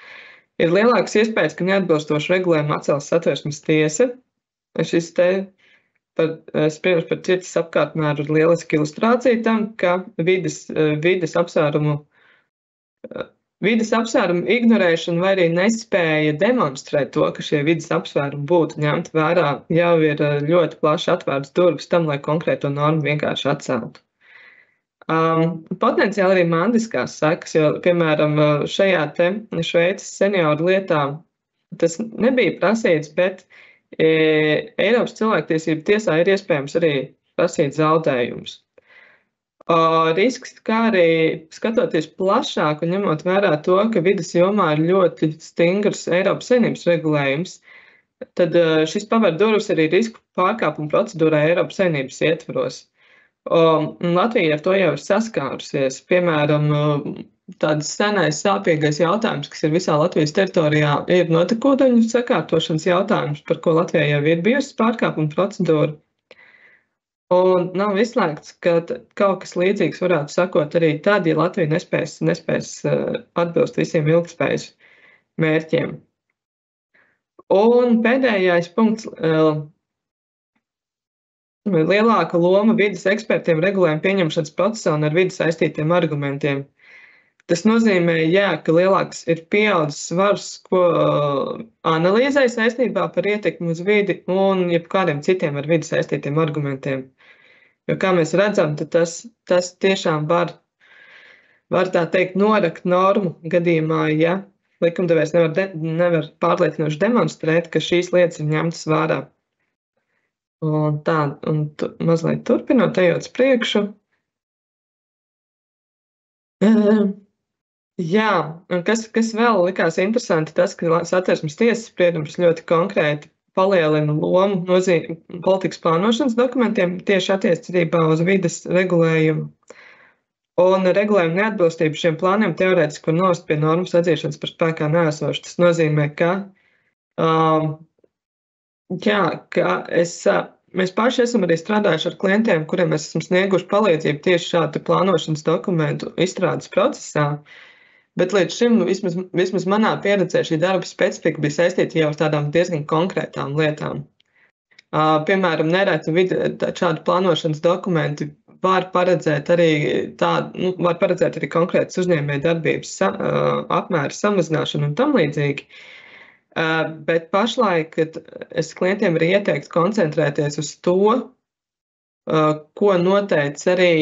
Ir lielāks iespējas, ka neatbilstoši regulējumu atcels Satversmes tiesa. Šis te spriedums par cirtas apkārtmēru ir lieliska ilustrācija tam, ka vides apsvērumu ignorēšana vai arī nespēja demonstrēt to, ka šie vides apsvērumi būtu ņemti vērā, jau ir ļoti plaši atvērts durvis tam, lai konkrēto normu vienkārši atceltu. Potenciāli arī mandiskās sekas, jo, piemēram, šajā te Šveices senioru lietā tas nebija prasīts, bet Eiropas cilvēktiesību tiesā ir iespējams arī prasīt zaudējumus. Risks, kā arī skatoties plašāk un ņemot vērā to, ka vides jomā ir ļoti stingrs Eiropas Savienības regulējums, tad šis paver durvis arī risku pārkāpumu procedūrai Eiropas Savienības ietvaros. Latvija ar to jau ir saskārusies. Piemēram, tāds senais sāpīgais jautājums, kas ir visā Latvijas teritorijā, ir notekūdeņu sakārtošanas jautājums, par ko Latvijā jau ir bijusi pārkāpuma procedūra. Un nav izslēgts, ka kaut kas līdzīgs varētu sakot arī tad, ja Latvija nespēs atbilst visiem ilgtspējas mērķiem. Un pēdējais punkts. Lielāka loma vides ekspertiem regulējuma pieņemšanas procesā un ar vidi saistītiem argumentiem. Tas nozīmē, ka lielāks ir pieaudzis svars, ko analīzē saistībā par ietekmi uz vidi un jebkādiem citiem ar vidi saistītiem argumentiem. Jo, kā mēs redzam, tad tas tiešām var tā teikt norakt normu gadījumā, ja likumdevējs nevar pārliecinoši demonstrēt, ka šīs lietas ir ņemtas vērā. Un mazliet turpinot, ejot priekšu. Jā, un kas vēl likās interesanti, tas, ka Satversmes tiesas spriedums ļoti konkrēti palielina lomu politikas plānošanas dokumentiem tieši attiecībā uz vides regulējumu. Un regulējuma neatbilstība šiem plāniem teorētiski var novest pie normas atzīšanas par spēkā neesošu. Tas nozīmē, ka mēs paši esam arī strādājuši ar klientiem, kuriem mēs esam snieguši palīdzību tieši šādu plānošanas dokumentu izstrādes procesā, bet līdz šim, vismaz manā pieredzē, šī darba specifika bija saistīta jau ar tādām diezgan konkrētām lietām. Piemēram, nereti šādu plānošanas dokumentu var paredzēt arī konkrētas uzņēmēju darbības apmēra samazināšanu un tam līdzīgi. Bet pašlaik es klientiem arī ieteiktu koncentrēties uz to, ko noteic arī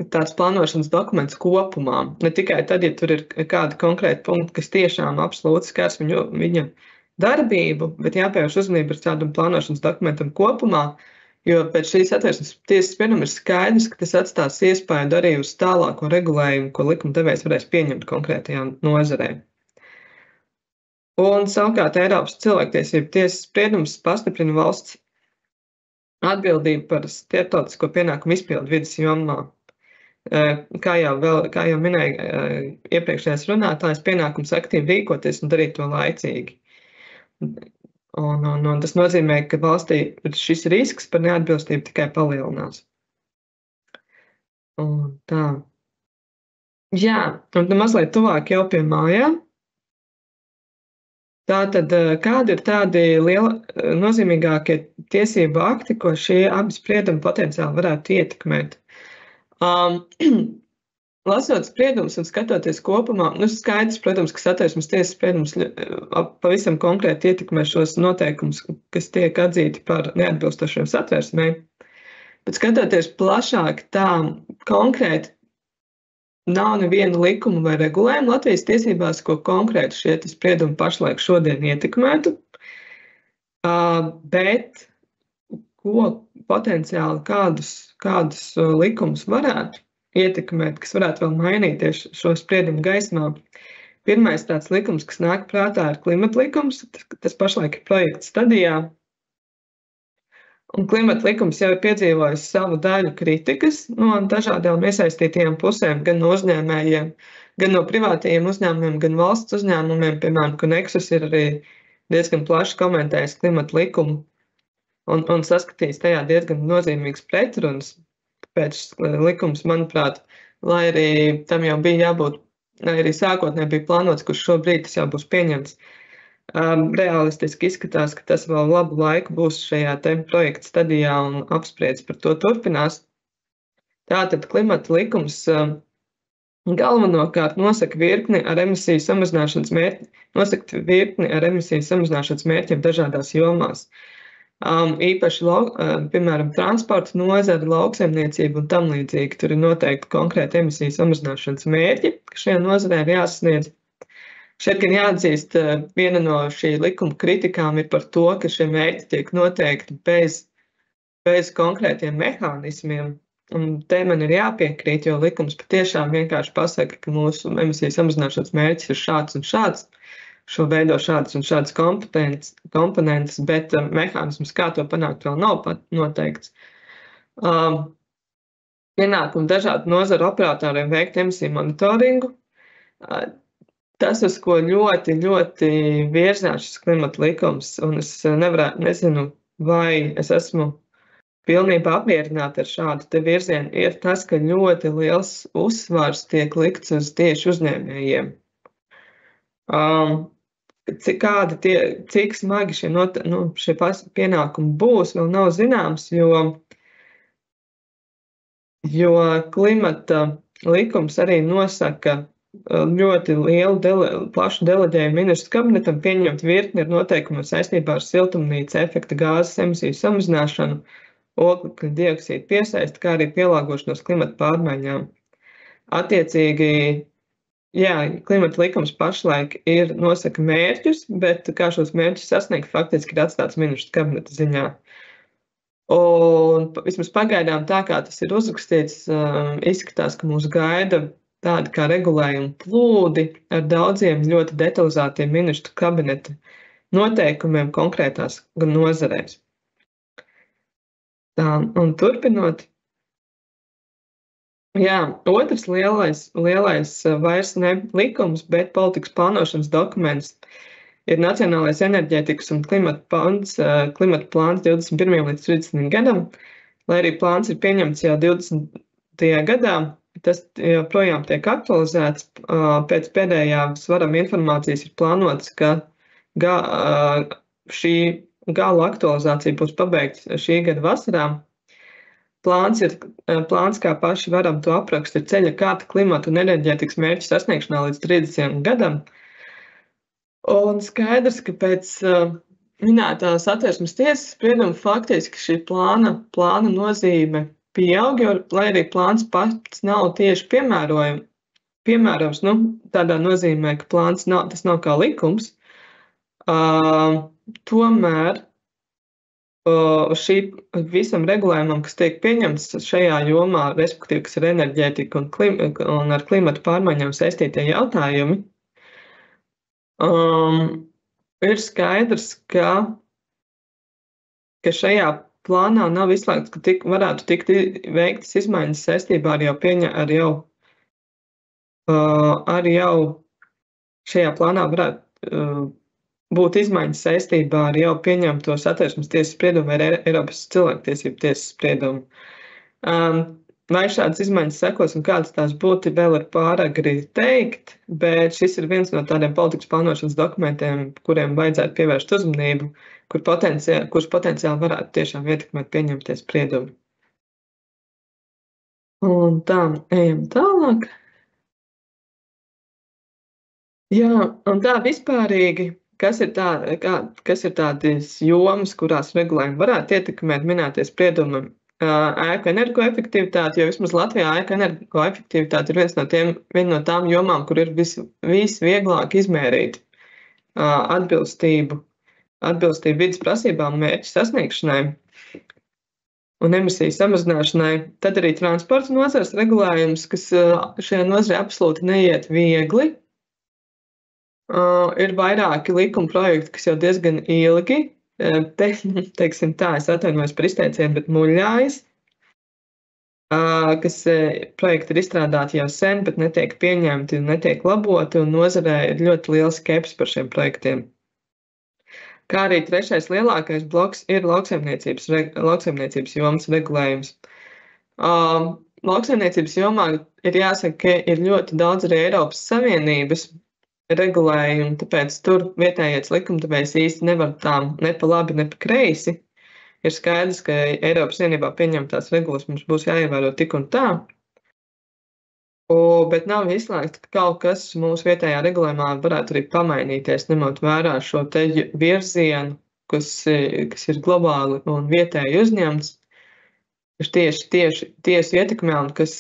tāds plānošanas dokuments kopumā. Ne tikai tad, ja tur ir kādi konkrēti punkti, kas tiešām absolūti skars viņa darbību, bet jāpievērš uzmanība ar tādam plānošanas dokumentam kopumā, jo pēc šīs Satversmes tiesas sprieduma ir skaidrs, ka tas atstās iespaidu arī uz tālāko regulējumu, ko likumdevējs varēs pieņemt konkrētajā nozarē. Un savukārt Eiropas cilvēktiesību tiesas spriedums pastiprina valsts atbildību par starptautisko pienākumu izpildu vides jomā. Kā jau minēja iepriekšējais runātājs, pienākums aktīvi rīkoties un darīt to laicīgi. Un tas nozīmē, ka valstī šis risks par neatbilstību tikai palielinās. Un tā. Jā, un mazliet tuvāk jau pie mājām. Tātad, kādi ir tādi nozīmīgākie tiesību akti, ko šie abi spriedumi potenciāli varētu ietekmēt? Lasot spriedumus un skatoties kopumā, skaidrs, protams, ka Satversmes tiesas spriedums pavisam konkrēti ietekmē šos noteikumus, kas tiek atzīti par neatbilstošiem Satversmei. Bet skatoties plašāk, tā konkrēti nav neviena likuma vai regulējuma Latvijas tiesībās, ko konkrēti šie spriedumi pašlaik šodien ietekmētu, bet ko potenciāli kādus likumus varētu ietekmēt, kas varētu vēl mainīties šo spriedumu gaismā. Pirmais tāds likums, kas nāk prātā, ir klimata likums. Tas pašlaik ir projekta stadijā. Un klimata likums jau ir piedzīvojis savu daļu kritikas no dažādām iesaistītajām pusēm, gan no uzņēmējiem, gan no privātajiem uzņēmumiem, gan valsts uzņēmumiem. Piemēram, Nexus ir arī diezgan plaši komentējis klimata likumu un saskatījis tajā diezgan nozīmīgas pretrunas. Tāpēc likums, manuprāt, lai arī tam jau bija jābūt, lai arī sākotnēji bija plānots, kurš šobrīd tas jau būs pieņemts, realistiski izskatās, ka tas vēl labu laiku būs šajā projekta stadijā un apspriedes par to turpinās. Tātad klimata likums galvenokārt nosaka virkni ar emisiju samazināšanas mērķiem dažādās jomās. Īpaši, piemēram, transporta nozara, lauksaimniecība un tam līdzīgi. Tur ir noteikti konkrēti emisiju samazināšanas mērķi, kas šajā nozarē ir jāsasniedz. Šeit gan jāatzīst, viena no šī likuma kritikām ir par to, ka šie mērķi tiek noteikti bez konkrētiem mehānismiem. Un te man ir jāpiekrīt, jo likums patiešām vienkārši pasaka, ka mūsu emisiju samazināšanas mērķis ir šāds un šāds. Šo veido šādas un šādas komponentes, bet mehānisms, kā to panākt, vēl nav pat noteikts. Pienākumu dažādu nozaru operatoriem veikt emisiju monitoringu. Tas, uz ko ļoti, ļoti virzās šis klimata likums, un es nezinu, vai es esmu pilnībā apmierināta ar šādu te virzienu, ir tas, ka ļoti liels uzsvars tiek likts uz tieši uzņēmējiem. Cik smagi šie pienākumi būs, vēl nav zināms, jo klimata likums arī nosaka ļoti plašu deleģējumu ministru kabinetam pieņemt virkni ar noteikumiem saistībā ar siltumnīca efekta gāzes emisiju samazināšanu, oglekļa dioksīda piesaisti, kā arī pielāgošanos klimata pārmaiņām. Attiecīgi, jā, klimata likums pašlaik nosaka mērķus, bet kā šos mērķus sasniegt, faktiski ir atstāts ministru kabineta ziņā. Un vismaz pagaidām tā, kā tas ir uzrakstīts, izskatās, ka mūs gaida tādi kā regulējumi plūdi ar daudziem ļoti detalizētiem ministru kabineta noteikumiem konkrētās gan nozarēs. Tā, un turpinot, jā, otrs lielais vairs ne likums, bet politikas plānošanas dokuments ir Nacionālais enerģētikas un klimata plāns 21. līdz 30. gadam, lai arī plāns ir pieņemts jau 20. gadā, tas joprojām tiek aktualizēts. Pēc pēdējās varam informācijas ir plānots, ka šī gala aktualizācija būs pabeigta šī gada vasarā. Plāns, kā paši varam to aprakst, ir ceļa kārta klimata un enerģētikas mērķu sasniegšanā līdz 30. gadam. Un skaidrs, ka pēc minētās Satversmes tiesas sprieduma faktiski šī plāna nozīme pieaug, jo, lai arī plāns pats nav tieši piemērojams, tādā nozīmē, ka plāns tas nav kā likums, tomēr visam regulējumam, kas tiek pieņemts šajā jomā, respektīvi, kas ir enerģētika un ar klimatu pārmaiņām saistītie jautājumi, ir skaidrs, ka šajā plānā nav izslēgts, ka varētu tikt veiktas izmaiņas saistībā ar jau šajā plānā varētu būt izmaiņas saistībā ar jau pieņemto Satversmes tiesas spriedumu vai Eiropas cilvēktiesību tiesas spriedumu. Vai šādas izmaiņas sekos un kādas tās būtu, vēl ir pāragri teikt, bet šis ir viens no tādiem politikas plānošanas dokumentiem, kuriem vajadzētu pievērst uzmanību, kurš potenciāli varētu tiešām ietekmēt pieņemtie spriedumi. Un tā, ejam tālāk. Jā, un tā vispārīgi, kas ir tādas jomas, kurās regulējumi varētu ietekmēt minētie spriedumi, ēku energoefektivitāti, jo vismaz Latvijā ēku energoefektivitāte ir viena no tām jomām, kur ir visvieglāk izmērīt atbilstību vidas prasībām un mērķu sasniegšanai un emisiju samazināšanai. Tad arī transporta nozares regulējums, kas šajā nozarē absolūti neiet viegli. Ir vairāki likuma projekti, kas jau diezgan ilgi, teiksim tā, es atvainojos par izteicienu, bet muļājas, kas projekti ir izstrādāti jau sen, bet netiek pieņemti un netiek laboti, un nozarē ir ļoti liels skepsis par šiem projektiem. Kā arī trešais lielākais bloks ir lauksaimniecības jomas regulējums. Lauksaimniecības jomā ir jāsaka, ka ir ļoti daudz arī Eiropas Savienības regulējumu, tāpēc tur vietējais likumdevējs īsti nevar tām ne pa labi, ne pa kreisi. Ir skaidrs, ka Eiropas Savienībā pieņemtās regulas mums būs jāievēro tik un tā, bet nav izslēgts, ka kaut kas mūsu vietējā regulējumā varētu arī pamainīties, ņemot vērā šo te virzienu, kas ir globāli un vietēji uzņemts, kas tieši ietekmē un kas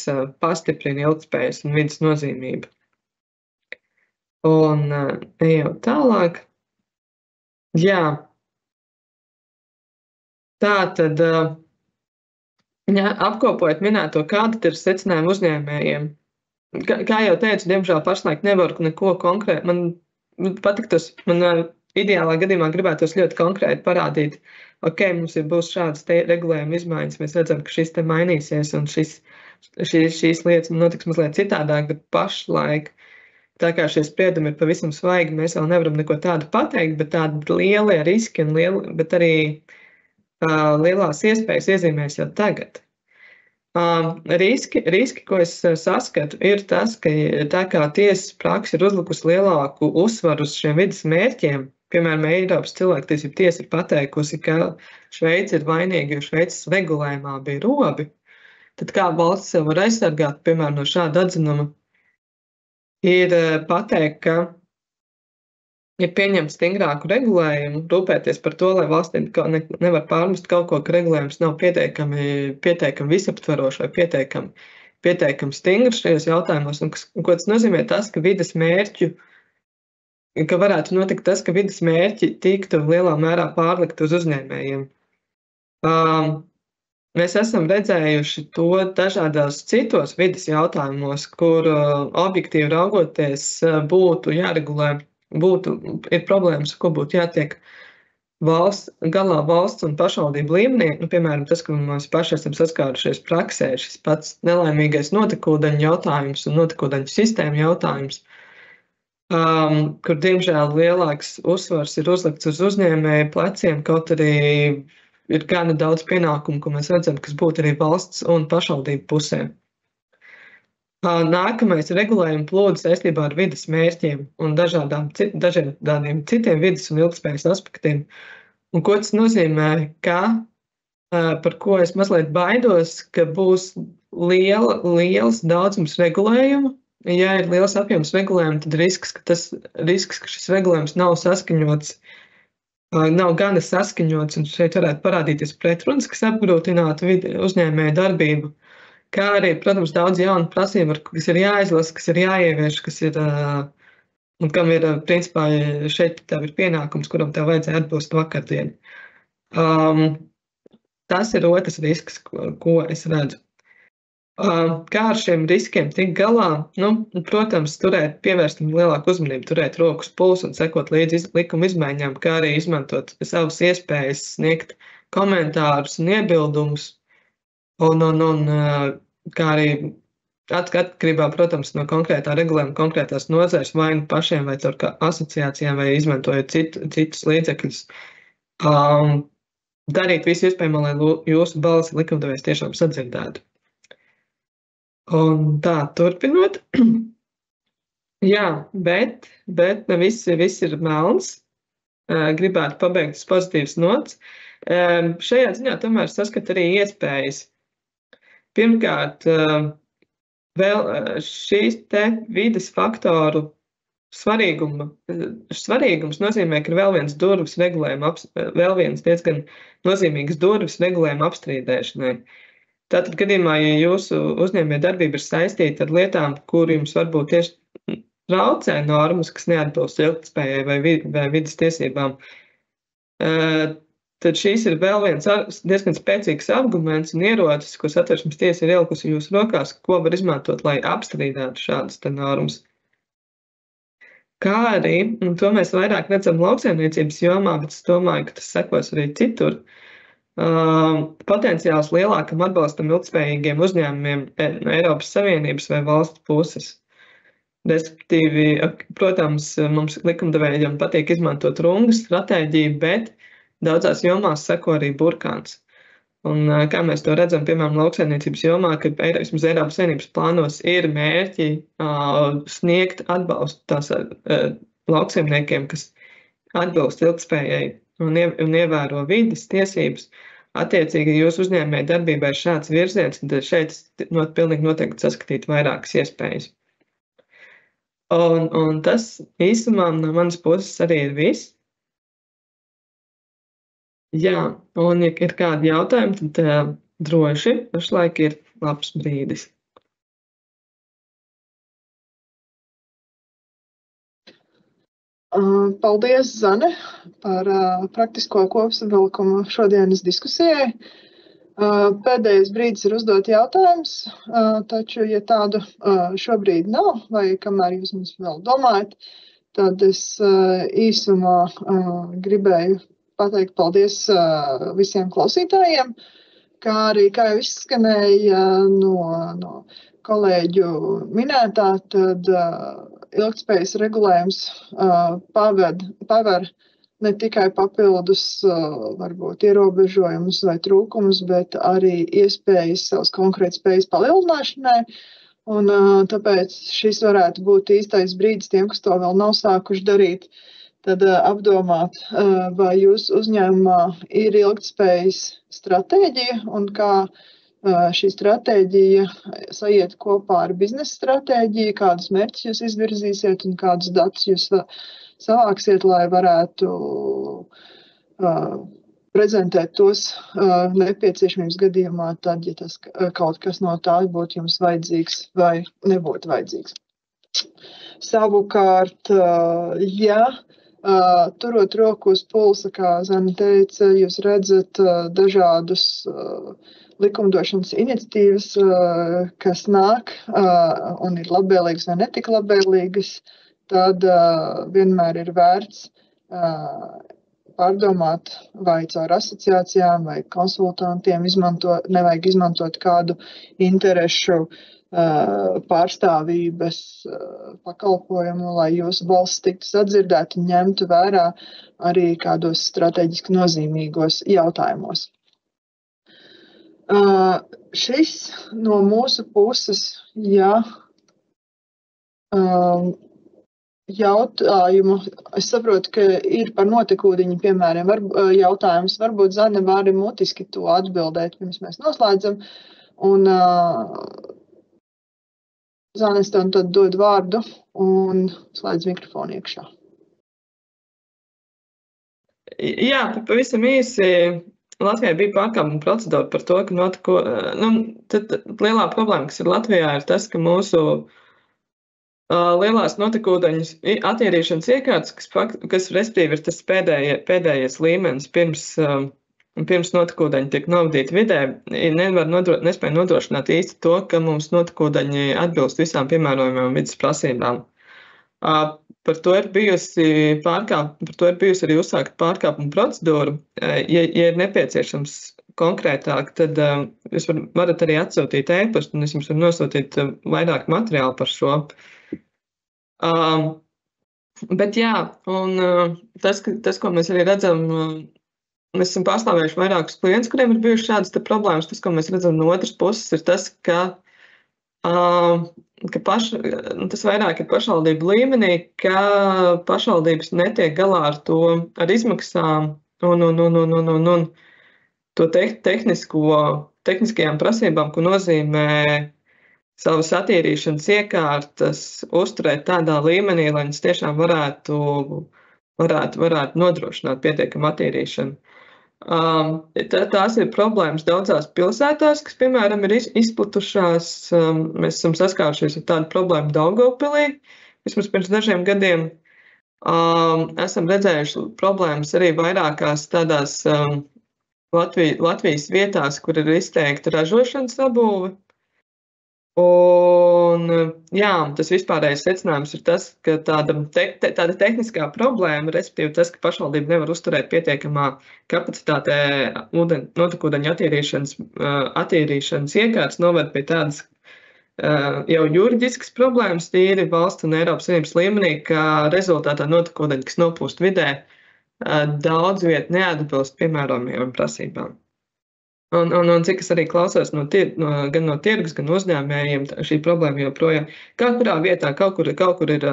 pastiprina ilgtspējas un vidas nozīmību. Un ejot tālāk. Jā. Tātad, apkopojot minēto, kāda ir secinājuma uzņēmējiem. Kā jau teicu, diemžēl pašlaik nevaru neko konkrēti. Man patiktos, man ideālā gadījumā gribētos ļoti konkrēti parādīt, mums būs šādas te regulējuma izmaiņas, mēs redzam, ka šis te mainīsies un šīs lietas notiks mazliet citādāk, bet pašlaik tā kā šie spriedumi ir pavisam svaigi, mēs vēl nevaram neko tādu pateikt, bet tādi lielie riski bet arī lielās iespējas iezīmēs jau tagad. Riski, ko es saskatu, ir tas, ka tā kā tiesas praksa ir uzlikusi lielāku uzsvaru uz šiem vidas mērķiem, piemēram, Eiropas cilvēktiesību tiesa ir pateikusi, ka Šveice ir vainīga, jo Šveices regulējumā bija robi, tad kā valsts sev var aizsargāt, piemēram, no šāda atzinuma, ir pateikt, ka ir pieņemt stingrāku regulējumu, rūpēties par to, lai valstīm nevar pārmest kaut ko, ka regulējums nav pietiekami visaptverošs vai pietiekami stingrs šajos jautājumos. Un ko tas nozīmē tas, ka vides mērķu, ka varētu notikt tas, ka vides mērķi tiktu lielā mērā pārlikt uz uzņēmējiem. Mēs esam redzējuši to dažādās citos vides jautājumos, kur objektīvi raugoties būtu jāregulē, ir problēmas, ko būtu jātiek galā valsts un pašvaldību līmenī. Piemēram, tas, ka mēs paši esam saskārušies praksē, šis pats nelaimīgais notekūdeņu jautājums un notekūdeņu sistēmu jautājums, kur, diemžēl, lielāks uzsvars ir uzlikts uz uzņēmēju pleciem, kaut arī ir gana daudz pienākumu, ko mēs redzam, kas būtu arī valsts un pašvaldību pusē. Nākamais regulējuma plūds saistībā ar vides mērķiem un dažādiem citiem vides un ilgtspējas aspektiem. Un ko tas nozīmē, par ko es mazliet baidos, ka būs liels daudzums regulējumu. Ja ir liels apjoms regulējumu, tad risks, ka šis regulējums nav saskaņots, nav gana saskaņots, un šeit varētu parādīties pretrunas, kas apgrūtinātu uzņēmēju darbību, kā arī, protams, daudz jaunu prasību, kas ir jāizlasa, kas ir jāievieš, kas ir, un kam ir, principā, šeit tev ir pienākums, kuram tev vajadzēja atbilst vakardien. Tas ir otrs risks, ko es redzu. Kā ar šiem riskiem tikt galā? Protams, pievērst lielāku uzmanību, turēt rokas pulsu un sekot līdzi likuma izmaiņām, kā arī izmantot savas iespējas, sniegt komentārus un iebildumus, un kā arī atkarībā, protams, no konkrētā regulējuma, konkrētās nozares, vai nu pašiem, vai caur asociācijām, vai izmantojot citus līdzekļus, darīt visu iespējamo, lai jūsu balsi likumdevējs tiešām sadzirdētu. Un tā, turpinot, jā, bet viss ir melns, gribētu pabeigt uz pozitīvas nots. Šajā ziņā tomēr saskat arī iespējas. Pirmkārt, vēl šīs te vides faktoru svarīgums nozīmē, ka vēl viens diezgan nozīmīgs durvis regulējuma apstrīdēšanai. Tātad gadījumā, ja jūsu uzņēmējdarbība ir saistīta ar lietām, kur jums varbūt tieši traucē normas, kas neatbilst ilgtspējai vai vidas tiesībām, tad šīs ir vēl viens diezgan spēcīgs arguments un ierocis, ko Satversmes tiesa ir ielikusi jūsu rokās, ko var izmantot, lai apstrīdētu šādas normas. Kā arī, un to mēs vairāk redzam lauksaimniecības jomā, bet es domāju, ka tas sekos arī citur, potenciāls lielākam atbalstam ilgtspējīgiem uzņēmumiem no Eiropas Savienības vai valsts puses. Respektīvi, protams, mums likumdevējiem patīk izmantot rungas stratēģiju, bet daudzās jomās seko arī burkāns. Un kā mēs to redzam, piemēram, lauksaimniecības jomā, ka vismaz Eiropas Savienības plānos ir mērķi sniegt atbalstu tās lauksaimniekiem, kas atbilst ilgtspējai un ievēro vides tiesības. Attiecīgi, jūsu uzņēmēja darbībā ir šāds virziens, tad šeit pilnīgi noteikti saskatīt vairākas iespējas. Un tas īsumā no manas puses arī ir viss. Jā, un ja ir kādi jautājumi, tad droši, pašlaik ir labs brīdis. Paldies, Zane, par praktisko kopsavilkumu šodienas diskusijai. Pēdējais brīdis ir uzdot jautājumus, taču, ja tādu šobrīd nav, vai kamēr jūs mums vēl domājat, tad es īsumā gribēju pateikt paldies visiem klausītājiem, kā arī, kā jau izskanēja no kolēģu minētā, tad ilgtspējas regulējums paver ne tikai papildus varbūt ierobežojumus vai trūkumus, bet arī iespējas savas konkrētspējas palielināšanai. Un tāpēc šis varētu būt īstais brīdis tiem, kas to vēl nav sākuši darīt, tad apdomāt, vai jūsu uzņēmumā ir ilgtspējas stratēģija un kā šī stratēģija saiet kopā ar biznesa stratēģiju, kādus mērķus jūs izvirzīsiet un kādus datus jūs savāksiet, lai varētu prezentēt tos nepieciešamības gadījumā, tad, ja tas kaut kas no tā būtu jums vajadzīgs vai nebūtu vajadzīgs. Savukārt, ja turot roku uz pulsa, kā Zane teica, jūs redzat dažādus likumdošanas iniciatīvas, kas nāk un ir labvēlīgas vai netik labvēlīgas, tad vienmēr ir vērts pārdomāt vai caur asociācijām vai konsultantiem nevajag izmantot kādu interešu pārstāvības pakalpojumu, lai jūsu balss tiktu sadzirdēt un ņemtu vērā arī kādos strateģiski nozīmīgos jautājumos. Šis no mūsu puses, jautājumu, es saprotu, ka ir par notekūdeņu, piemēram, jautājums, varbūt Zane vari mutiski to atbildēt, pirms mēs noslēdzam, un Zane, es tev tad dod vārdu un slēdz mikrofonu iekšā. Jā, pavisam īsi. Latvijā bija pārkāpuma procedūra par to, ka tad lielā problēma, kas ir Latvijā, ir tas, ka mūsu lielās notekūdeņu attīrīšanas iekārtas, kas respektīvi ir tas pēdējais līmenis pirms notekūdeņi tiek novadīti vidē, nespēja nodrošināt īsti to, ka mums notekūdeņi atbilst visām piemērojumām vidas prasībām. Par to ir bijusi arī uzsākta pārkāpuma procedūra. Ja ir nepieciešams konkrētāk, tad jūs varat arī atsūtīt e-pastu, un es jums varu nosūtīt vairāk materiālu par šo. Bet jā, un tas, ko mēs arī redzam, mēs esam pārstāvējuši vairākus klientus, kuriem ir bijušas šādas problēmas. Tas, ko mēs redzam no otras puses, ir tas, ka tas vairāk ir pašvaldību līmenī, ka pašvaldības netiek galā ar izmaksām un to tehniskajām prasībām, ko nozīmē savas attīrīšanas iekārtas uzturēt tādā līmenī, lai viņas tiešām varētu nodrošināt pietiekamu attīrīšanu. Tās ir problēmas daudzās pilsētās, kas, piemēram, ir izplatušās. Mēs esam saskārušies ar tādu problēmu Daugavpilī, vismaz pirms dažiem gadiem. Esam redzējuši problēmas arī vairākās tādās Latvijas vietās, kur ir izteikta ražošanas sabūve. Un, jā, tas vispārējais secinājums ir tas, ka tāda tehniskā problēma, respektīvi tas, ka pašvaldība nevar uzturēt pietiekamā kapacitātē notekūdeņu attīrīšanas iekārtas, noved pie tādas jau juridiskas problēmas tīri valsts un Eiropas Savienības līmenī, ka rezultātā notekūdeņi, kas nopūst vidē, daudz viet neatbilst piemērojamajām prasībām. Un cik es arī klausos gan no tirgus, gan uzņēmējiem, šī problēma joprojām. Kā kurā vietā, kaut kur ir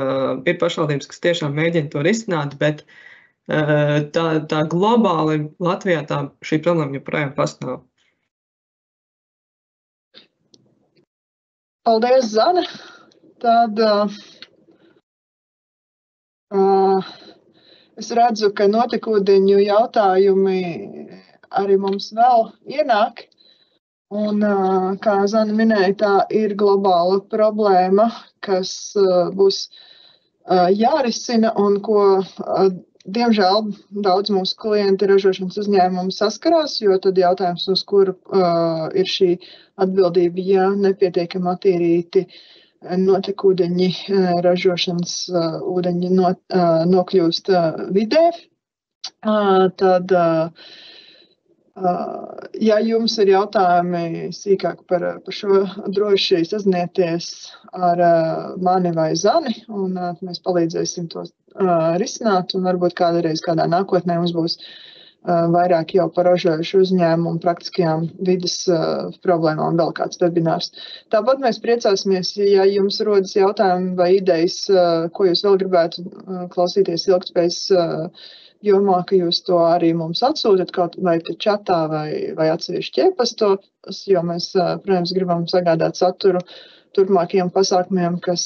pašvaldības, kas tiešām mēģina to risināt, bet tā globāli Latvijā šī problēma joprojām pastāv. Paldies, Zane. Tad es redzu, ka notekūdeņu jautājumi arī mums vēl ienāk. Un, kā Zana minēja, tā ir globāla problēma, kas būs jārisina un ko, diemžēl, daudz mūsu klienti ražošanas uzņēmumi saskarās, jo tad jautājums, uz kuru ir šī atbildība, ja nepietiekami attīrīti notekūdeņi, ražošanas ūdeņi nokļūst vidē, tad ja jums ir jautājumi sīkāk par šo, droši sazinieties ar mani vai Zani, un mēs palīdzēsim to risināt, un varbūt kādreiz kādā nākotnē mums būs vairāk jau par ražojušu uzņēmumu praktiskajām vides problēmām vēl kāds webinārs. Tāpat mēs priecāsimies, ja jums rodas jautājumi vai idejas, ko jūs vēl gribētu klausīties ilgtspējas jomā, ka jūs to arī mums atsūtat kaut vai čatā vai atsevišķi e-pastos, jo mēs, protams, gribam sagādāt saturu turpmākajiem pasākumiem, kas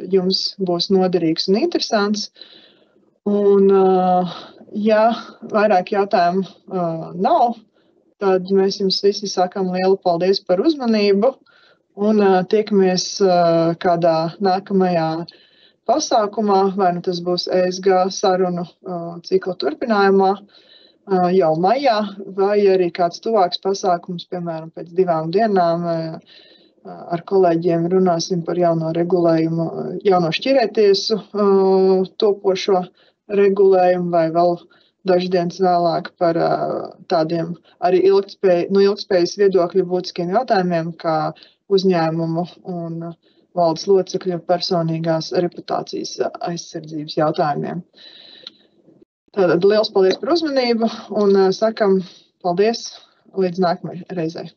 jums būs noderīgs un interesants. Un, ja vairāk jautājumu nav, tad mēs jums visi sakam lielu paldies par uzmanību un tiekamies kādā nākamajā pasākumā, vai nu tas būs ESG sarunu cikla turpinājumā jau maijā, vai arī kāds tuvāks pasākums, piemēram, pēc 2 dienām ar kolēģiem runāsim par jauno regulējumu, jauno šķirētiesu topošo regulējumu, vai vēl dažas dienas vēlāk par tādiem arī ilgtspējas viedokļu būtiskiem jautājumiem, kā uzņēmumu un valdes locekļu personīgās reputācijas aizsardzības jautājumiem. Tātad liels paldies par uzmanību un sakam paldies līdz nākamajai reizei.